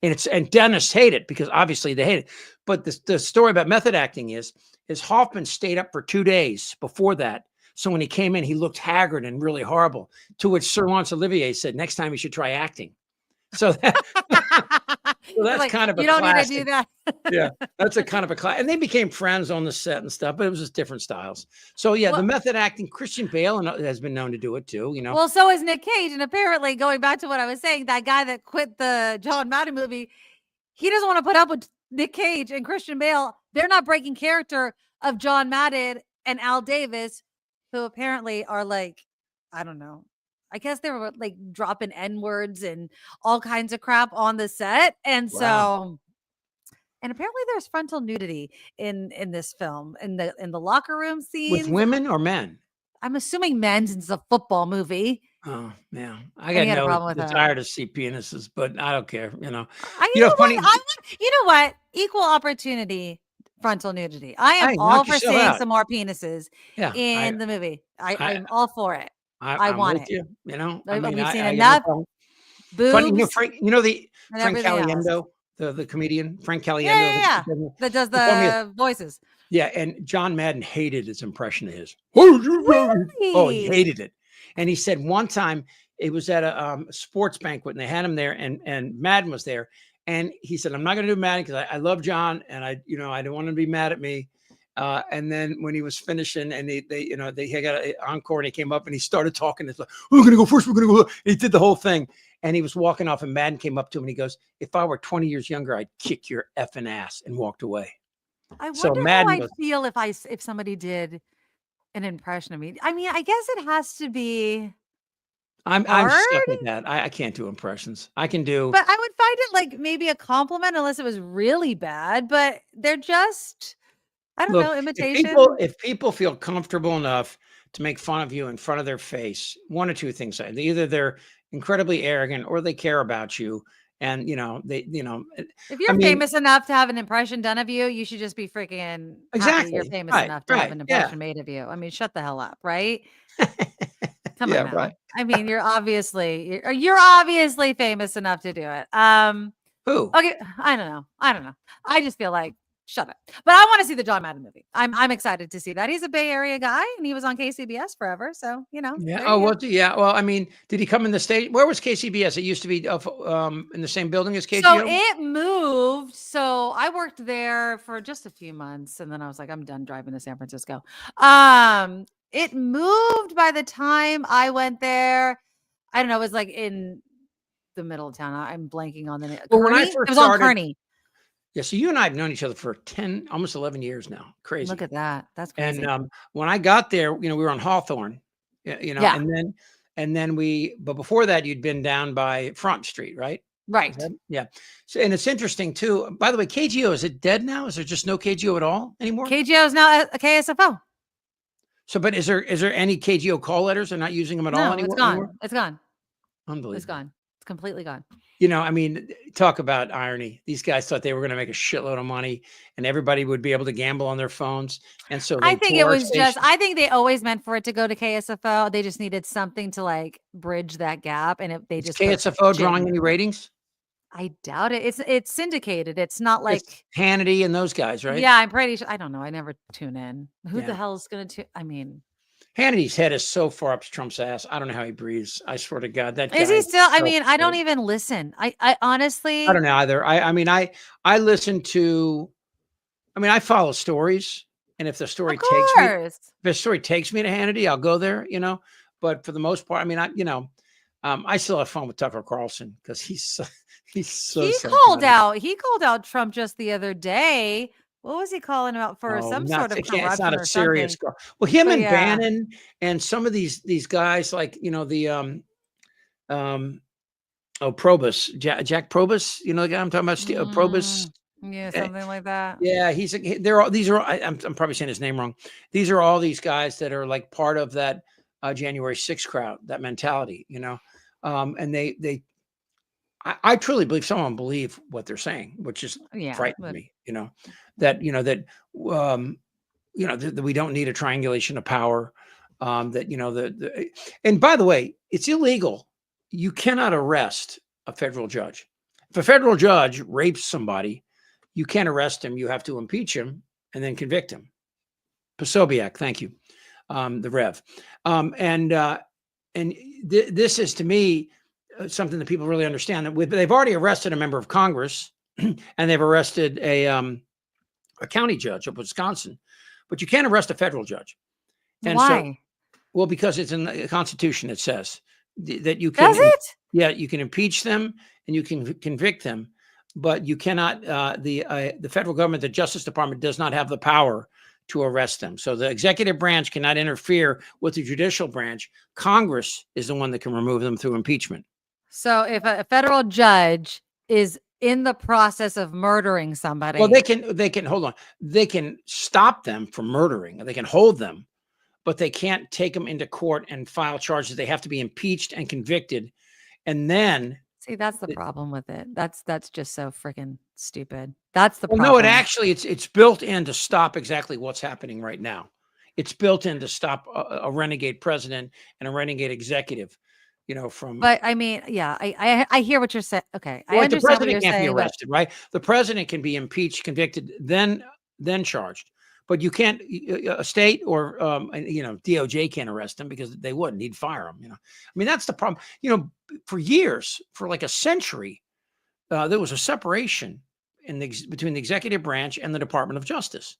S2: And dentists hate it because obviously they hate it. But the story about method acting is Hoffman stayed up for 2 days before that. So when he came in, he looked haggard and really horrible, to which Sir Laurence Olivier said, next time you should try acting. So, that's kind of a classic.
S1: You don't need to do that.
S2: Yeah, that's a kind of a class. And they became friends on the set and stuff, but it was just different styles. So yeah, the method acting, Christian Bale has been known to do it too,
S1: Well, so is Nick Cage. And apparently, going back to what I was saying, that guy that quit the John Madden movie, he doesn't want to put up with Nick Cage and Christian Bale. They're not breaking character of John Madden and Al Davis, who apparently are like, I don't know. I guess they were like dropping N-words and all kinds of crap on the set. And so, and apparently there's frontal nudity in this film, in the locker room scene.
S2: With women or men?
S1: I'm assuming men, since it's a football movie.
S2: Oh, yeah. I got no desire to see penises, but I don't care,
S1: You know what? Equal opportunity frontal nudity. I am all for seeing some more penises in the movie. I'm all for it. I want it.
S2: You,
S1: we've seen enough boobs.
S2: Funny, Frank Caliendo, the comedian, Frank Caliendo.
S1: That does the voices.
S2: Yeah, and John Madden hated his impression of his. Really? Oh, he hated it. And he said one time it was at a sports banquet and they had him there, and Madden was there. And he said, I'm not going to do Madden because I love John and I don't want him to be mad at me. And then when he was finishing and they got an encore and he came up and he started talking. It's like, we're going to go first. We're going to go. He did the whole thing. And he was walking off and Madden came up to him and he goes, if I were 20 years younger, I'd kick your effing ass, and walked away.
S1: I wonder how I'd feel if somebody did an impression of me. I mean, I guess it has to be.
S2: I'm stuck with that. I can't do impressions. I can do.
S1: But I would find it like maybe a compliment unless it was really bad. But they're just, I don't know, imitation.
S2: If people feel comfortable enough to make fun of you in front of their face, one or two things. Either they're incredibly arrogant or they care about you. And,
S1: if you're famous enough to have an impression done of you, you should just be freaking happy you're famous enough to have an impression made of you. I mean, shut the hell up, right? Come on now. Right. I mean, you're obviously famous enough to do it.
S2: Who?
S1: Okay, I don't know. I just feel like shut up. But I want to see the John Madden movie. I'm excited to see that. He's a Bay Area guy and he was on KCBS forever. So,
S2: Yeah. Oh, well, yeah. Well, I mean, did he come in the state? Where was KCBS? It used to be in the same building as KGO?
S1: So it moved. So I worked there for just a few months and then I was like, I'm done driving to San Francisco. It moved by the time I went there. I don't know. It was like in the middle of town. I'm blanking on the name.
S2: Well, when I first
S1: it was on Kearney.
S2: Yeah, so you and I have known each other for almost 11 years now. Crazy.
S1: Look at that. That's crazy.
S2: And when I got there, we were on Hawthorne, and then but before that, you'd been down by Front Street, right?
S1: Right.
S2: Yeah. So, and it's interesting too. By the way, KGO, is it dead now? Is there just no KGO at all anymore?
S1: KGO is now a KSFO.
S2: So, but is there any KGO call letters? They're not using them at all anymore?
S1: It's gone. It's gone.
S2: Unbelievable.
S1: It's gone. It's completely gone.
S2: You know, I mean, talk about irony. These guys thought they were going to make a shitload of money and everybody would be able to gamble on their phones. And so
S1: I
S2: they
S1: think it was just, I think they always meant for it to go to KSFO. They just needed something to like bridge that gap. And they just
S2: KSFO drawing any ratings?
S1: I doubt it. It's syndicated. It's not like
S2: it's Hannity and those guys, right?
S1: Yeah, I'm pretty sure. I don't know. I never tune in. Who the hell is going to I mean,
S2: Hannity's head is so far up Trump's ass. I don't know how he breathes. I swear to God, that guy
S1: is he still?
S2: so
S1: I mean, I don't even listen. I honestly,
S2: I don't know either. I mean, I listen to. I mean, I follow stories, and if the story takes me to Hannity, I'll go there. You know, but for the most part, I mean, I still have fun with Tucker Carlson because he's so
S1: he called out Trump just the other day. What was he calling out for? Some sort of corruption.
S2: It's not a serious. Well, him and Bannon and some of these guys, like the Probus, Jack Probus, you know the guy I'm talking about, Probus.
S1: Yeah, something like that.
S2: Yeah, these are. I'm probably saying his name wrong. These are all these guys that are like part of that January 6th crowd, that mentality, you know, and I truly believe some of them believe what they're saying, which is frightening me, you know, that we don't need a triangulation of power, and by the way, it's illegal. You cannot arrest a federal judge. If a federal judge rapes somebody, you can't arrest him. You have to impeach him and then convict him. Posobiec, thank you, the Rev. This is, to me, something that people really understand. That they've already arrested a member of Congress, and they've arrested a county judge of Wisconsin, but you can't arrest a federal judge. And
S1: why?
S2: Well, because it's in the Constitution. It says that you can.
S1: Does it?
S2: Yeah, you can impeach them and you can convict them, but you cannot. The federal government, the Justice Department, does not have the power to arrest them. So the executive branch cannot interfere with the judicial branch. Congress is the one that can remove them through impeachment.
S1: So if a federal judge is in the process of murdering somebody,
S2: well, they can hold on. They can stop them from murdering. They can hold them, but they can't take them into court and file charges. They have to be impeached and convicted. And then
S1: see, that's the problem with it. That's just so freaking stupid. That's the problem.
S2: No, it's built in to stop exactly what's happening right now. It's built in to stop a renegade president and a renegade executive. You know,
S1: but I mean, yeah, I hear what you're saying. Okay,
S2: well, I understand. The president can't be arrested, right? The president can be impeached, convicted, then charged. But you can't, a state or DOJ can't arrest him because they wouldn't. He'd fire him. You know, I mean, that's the problem. You know, for years, for like a century, there was a separation between the executive branch and the Department of Justice.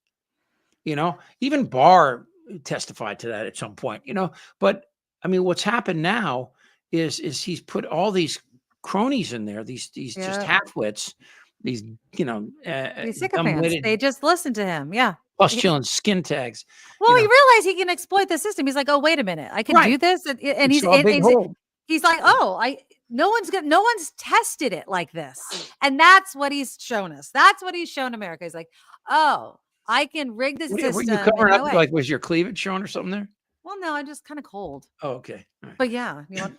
S2: You know, even Barr testified to that at some point. You know, but I mean, what's happened now is he's put all these cronies in there, these just halfwits, these
S1: these sycophants. They just listen to him,
S2: plus chilling skin tags.
S1: Well, he realized he can exploit the system. He's like, oh, wait a minute, I can do this, and he's like, oh, no one's tested it like this, and that's what he's shown us. That's what he's shown America. He's like, oh, I can rig this system.
S2: Were you covering up? Like, was your cleavage showing or something there?
S1: Well, no, I'm just kind of cold.
S2: Oh, okay. Right.
S1: But yeah, you want.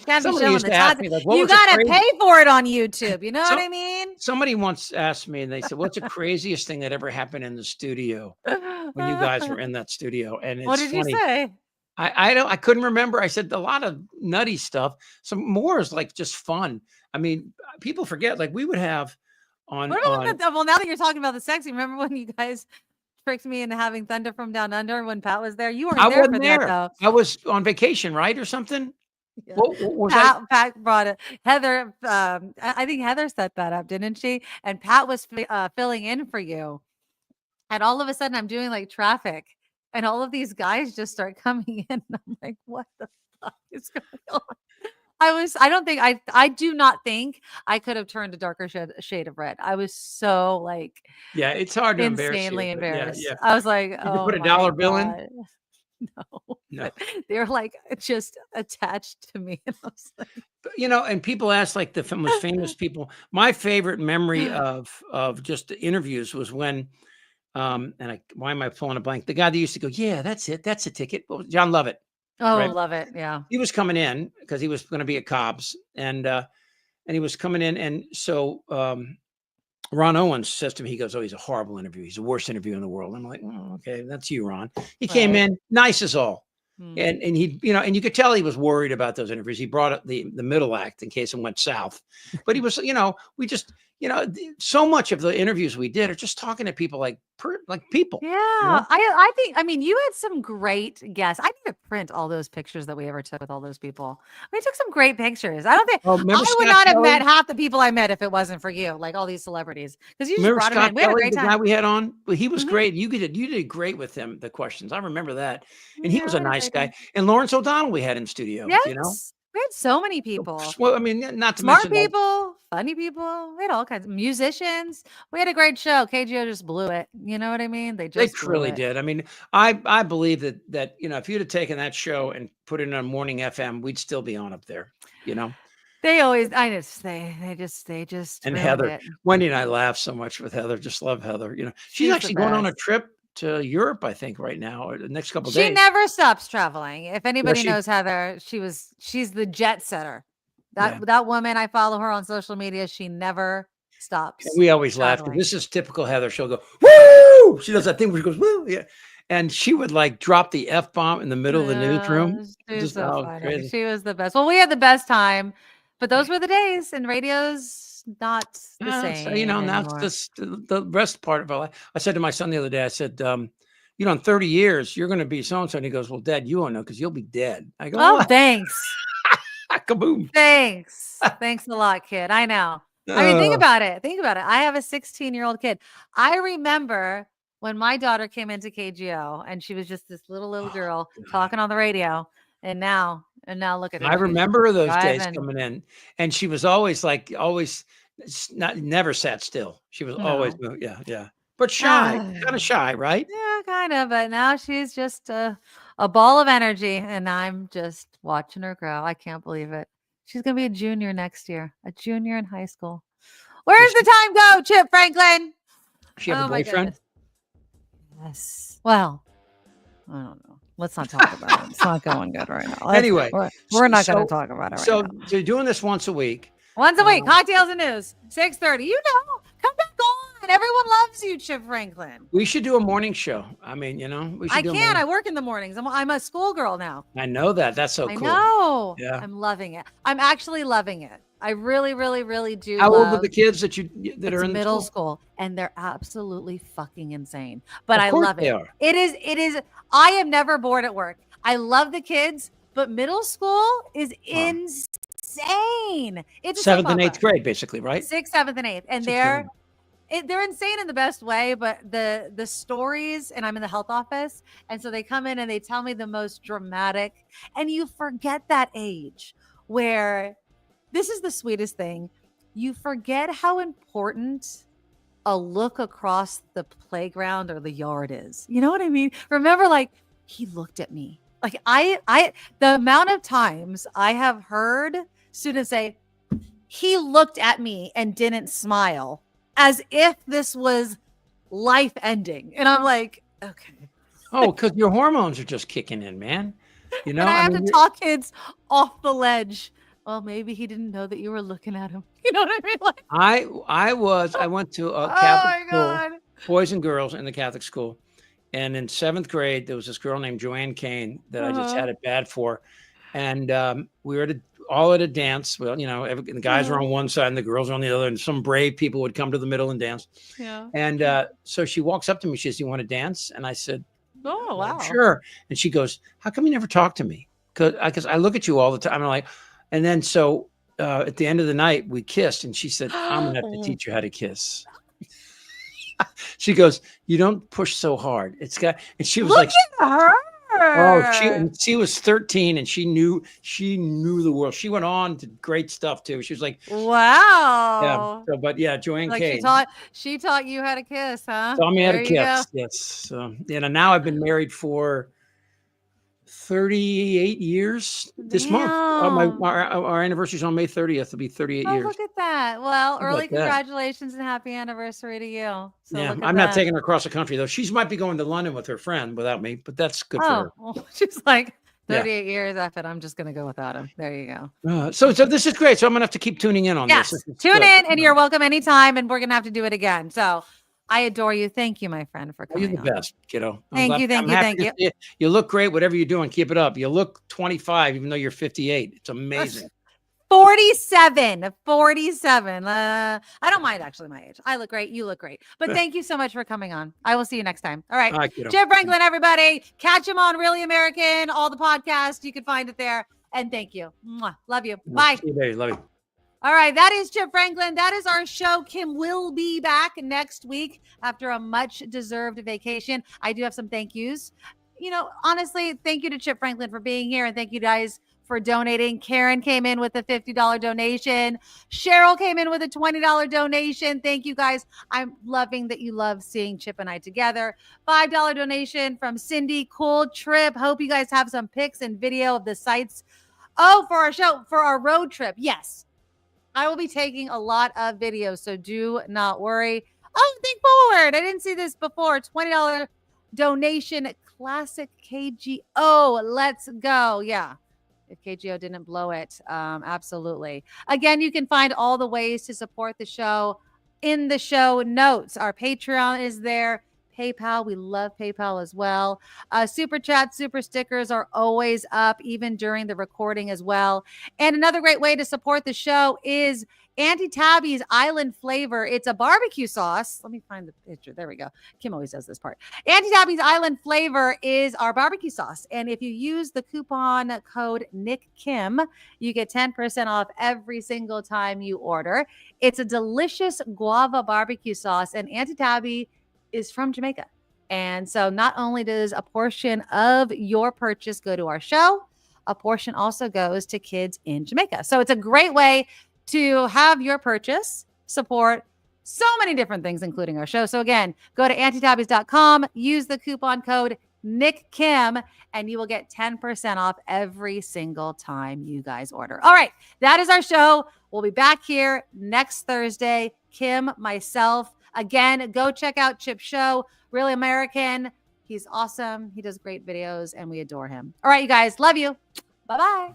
S1: Can't be showing the top. Like, you gotta pay for it on YouTube. You know what I mean?
S2: Somebody once asked me, and they said, "What's the craziest thing that ever happened in the studio when you guys were in that studio?" And it's
S1: what did
S2: funny.
S1: You say?
S2: I couldn't remember. I said a lot of nutty stuff. Some more is like just fun. I mean, people forget. Like we would have on.
S1: Well, now that you're talking about the sexy, remember when you guys tricked me into having Thunder from Down Under when Pat was there? You weren't there for that, though.
S2: I was on vacation, right, or something.
S1: Yeah. Pat brought it. Heather, I think Heather set that up, didn't she? And Pat was filling in for you. And all of a sudden, I'm doing like traffic, and all of these guys just start coming in. And I'm like, what the fuck is going on? I do not think I could have turned a darker shade of red. I was so like,
S2: yeah, it's hard to
S1: insanely embarrassed. Yeah. I was like,
S2: did you put a dollar bill in?
S1: No. They were like just attached to me. And I was like,
S2: and people ask like the most famous people. My favorite memory of just the interviews was when, why am I pulling a blank? The guy that used to go, yeah, that's it. That's a ticket. Well, John Lovett.
S1: Oh,
S2: right?
S1: love it. Yeah.
S2: He was coming in because he was going to be at Cobb's, and he was coming in, and so Ron Owens says to me, he goes, "Oh, he's a horrible interview. He's the worst interview in the world." I'm like, "Oh, okay, that's you, Ron." He came in nice as all. And he, and you could tell he was worried about those interviews. He brought up the middle act in case it went south. But he was, we just, so much of the interviews we did are just talking to people like people.
S1: Yeah. I think, I mean, you had some great guests. I need to print all those pictures that we ever took with all those people. We took some great pictures. I don't think I would not have met half the people I met if it wasn't for you, like all these celebrities. Because you just brought them in. We had a great time.
S2: The guy we had on, well, he was great. You did great with him, the questions. I remember that. And he was a nice guy. And Lawrence O'Donnell we had in studio,
S1: Yes. We had so many people.
S2: Well, I mean, not to
S1: smart
S2: mention
S1: people, funny people. We had all kinds of musicians. We had a great show. KGO just blew it. You know what I mean? They
S2: truly did. I mean, I believe that if you'd have taken that show and put it on Morning FM, we'd still be on up there.
S1: They always, they just.
S2: And Heather, Wendy and I laugh so much with Heather. Just love Heather. She's actually going on a trip to Europe, I think, right now, or the next couple of days.
S1: She never stops traveling. If anybody knows Heather, she's the jet setter. That woman, I follow her on social media. She never stops.
S2: And we always laugh. This is typical Heather. She'll go, woo! She does that thing where she goes, woo, yeah. And she would like drop the F-bomb in the middle of the newsroom.
S1: Just so funny. Crazy. She was the best. Well, we had the best time, but those were the days, and radio's not the same.
S2: So, that's the rest part of our life. I said to my son the other day, I said, in 30 years, you're going to be so-and-so. And he goes, "Well, Dad, you won't know because you'll be dead." I go,
S1: "Oh, thanks."
S2: Kaboom.
S1: Thanks a lot, kid. I know. I mean, think about it. I have a 16-year-old kid. I remember when my daughter came into KGO and she was just this little girl talking on the radio. And now look at her.
S2: I remember those days coming in, and she was always never sat still. She was always moving. Yeah. But shy, kind of shy, right?
S1: Yeah, kind of. But now she's just a ball of energy, and I'm just watching her grow. I can't believe it. She's gonna be a junior next year, a junior in high school. Where's the time go, Chip Franklin?
S2: She have a boyfriend?
S1: Yes. Well, I don't know. Let's not talk about it. It's not going good right now.
S2: Anyway,
S1: we're not going to talk about it right now.
S2: So you're doing this once a week.
S1: Cocktails and news, 6:30. Come back on. Everyone loves you, Chip Franklin.
S2: We should do a morning show. I mean, we should.
S1: I work in the mornings. I'm a schoolgirl now.
S2: I know that. That's so cool.
S1: I know.
S2: Yeah.
S1: I'm loving it. I'm actually loving it. I really, really, really do.
S2: How old are the kids that are in
S1: middle school? And they're absolutely fucking insane. But I love it. It is. I am never bored at work. I love the kids, but middle school is insane. It's
S2: 7th and 8th grade, basically, right?
S1: 6th, 7th, and 8th, and they're insane in the best way. But the stories, and I'm in the health office, and so they come in and they tell me the most dramatic, and you forget that age where. This is the sweetest thing. You forget how important a look across the playground or the yard is. You know what I mean? Remember, he looked at me. The amount of times I have heard students say, he looked at me and didn't smile as if this was life ending. And I'm like, okay.
S2: Oh, because your hormones are just kicking in, man.
S1: And I have to talk kids off the ledge. Well, maybe he didn't know that you were looking at him. You know what I mean?
S2: I went to a Catholic school, boys and girls in the Catholic school. And in 7th grade, there was this girl named Joanne Kane that I just had it bad for. And we were all at a dance. Well, the guys were on one side and the girls were on the other. And some brave people would come to the middle and dance.
S1: Yeah.
S2: And so she walks up to me. She says, "You want to dance?" And I said,
S1: "Oh, wow.
S2: Sure." And she goes, "How come you never talk to me?" Because I look at you all the time. I'm like, and then so at the end of the night, we kissed. And she said, "I'm going to have to teach you how to kiss." She goes, "You don't push so hard." And she was
S1: Look at her.
S2: Oh, she was 13 and she knew the world. She went on to great stuff too. She was like,
S1: wow.
S2: Yeah. Joanne Kane.
S1: She taught you how to kiss, huh?
S2: Taught me how to kiss. Yes. Now I've been married for 38 years this month. Our anniversary is on May 30th. It'll be 38 years.
S1: Look at that. Well, early congratulations and happy anniversary to you. So
S2: I'm not taking her across the country though. She might be going to London with her friend without me, but that's good for her.
S1: Well, she's like, 38 years after, I'm just going to go without him. There you go.
S2: So this is great. So I'm going to have to keep tuning in on this.
S1: Tune in, and you're welcome anytime. And we're going to have to do it again. So I adore you. Thank you, my friend, for coming.
S2: You're the best, kiddo.
S1: Thank you.
S2: You look great. Whatever you're doing, keep it up. You look 25, even though you're 58. It's amazing.
S1: 47. I don't mind actually my age. I look great. You look great. But thank you so much for coming on. I will see you next time. All right. Chip Franklin, everybody. Catch him on Really American, all the podcasts. You can find it there. And thank you. Mwah. Love you. Bye.
S2: See you later. Love you.
S1: All right. That is Chip Franklin. That is our show. Kim will be back next week after a much deserved vacation. I do have some thank yous. Honestly, thank you to Chip Franklin for being here. And thank you guys for donating. Karen came in with a $50 donation. Cheryl came in with a $20 donation. Thank you guys. I'm loving that you love seeing Chip and I together. $5 donation from Cindy. Cool trip. Hope you guys have some pics and video of the sites. Oh, for our show, for our road trip. Yes. I will be taking a lot of videos, so do not worry. Oh, think forward. I didn't see this before. $20 donation. Classic KGO. Let's go. Yeah. If KGO didn't blow it. Absolutely. Again, you can find all the ways to support the show in the show notes. Our Patreon is there. PayPal. We love PayPal as well. Super chat, super stickers are always up, even during the recording as well. And another great way to support the show is Auntie Tabby's Island Flavor. It's a barbecue sauce. Let me find the picture. There we go. Kim always does this part. Auntie Tabby's Island Flavor is our barbecue sauce. And if you use the coupon code NickKim, you get 10% off every single time you order. It's a delicious guava barbecue sauce. And Auntie Tabby is from Jamaica. And so not only does a portion of your purchase go to our show, a portion also goes to kids in Jamaica. So it's a great way to have your purchase support so many different things, including our show. So again, go to auntietabbys.com, use the coupon code NickKim, and you will get 10% off every single time you guys order. All right, that is our show. We'll be back here next Thursday. Kim, myself. Again, go check out Chip's show, Really American. He's awesome. He does great videos, and we adore him. All right, you guys. Love you. Bye-bye.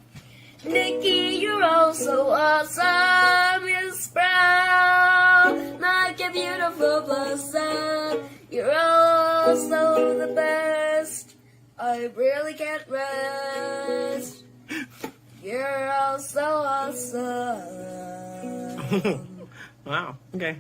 S4: Nikki, you're all so awesome. You're sprout like a beautiful blossom. You're also the best. I really can't rest. You're all so awesome.
S5: Wow. Okay.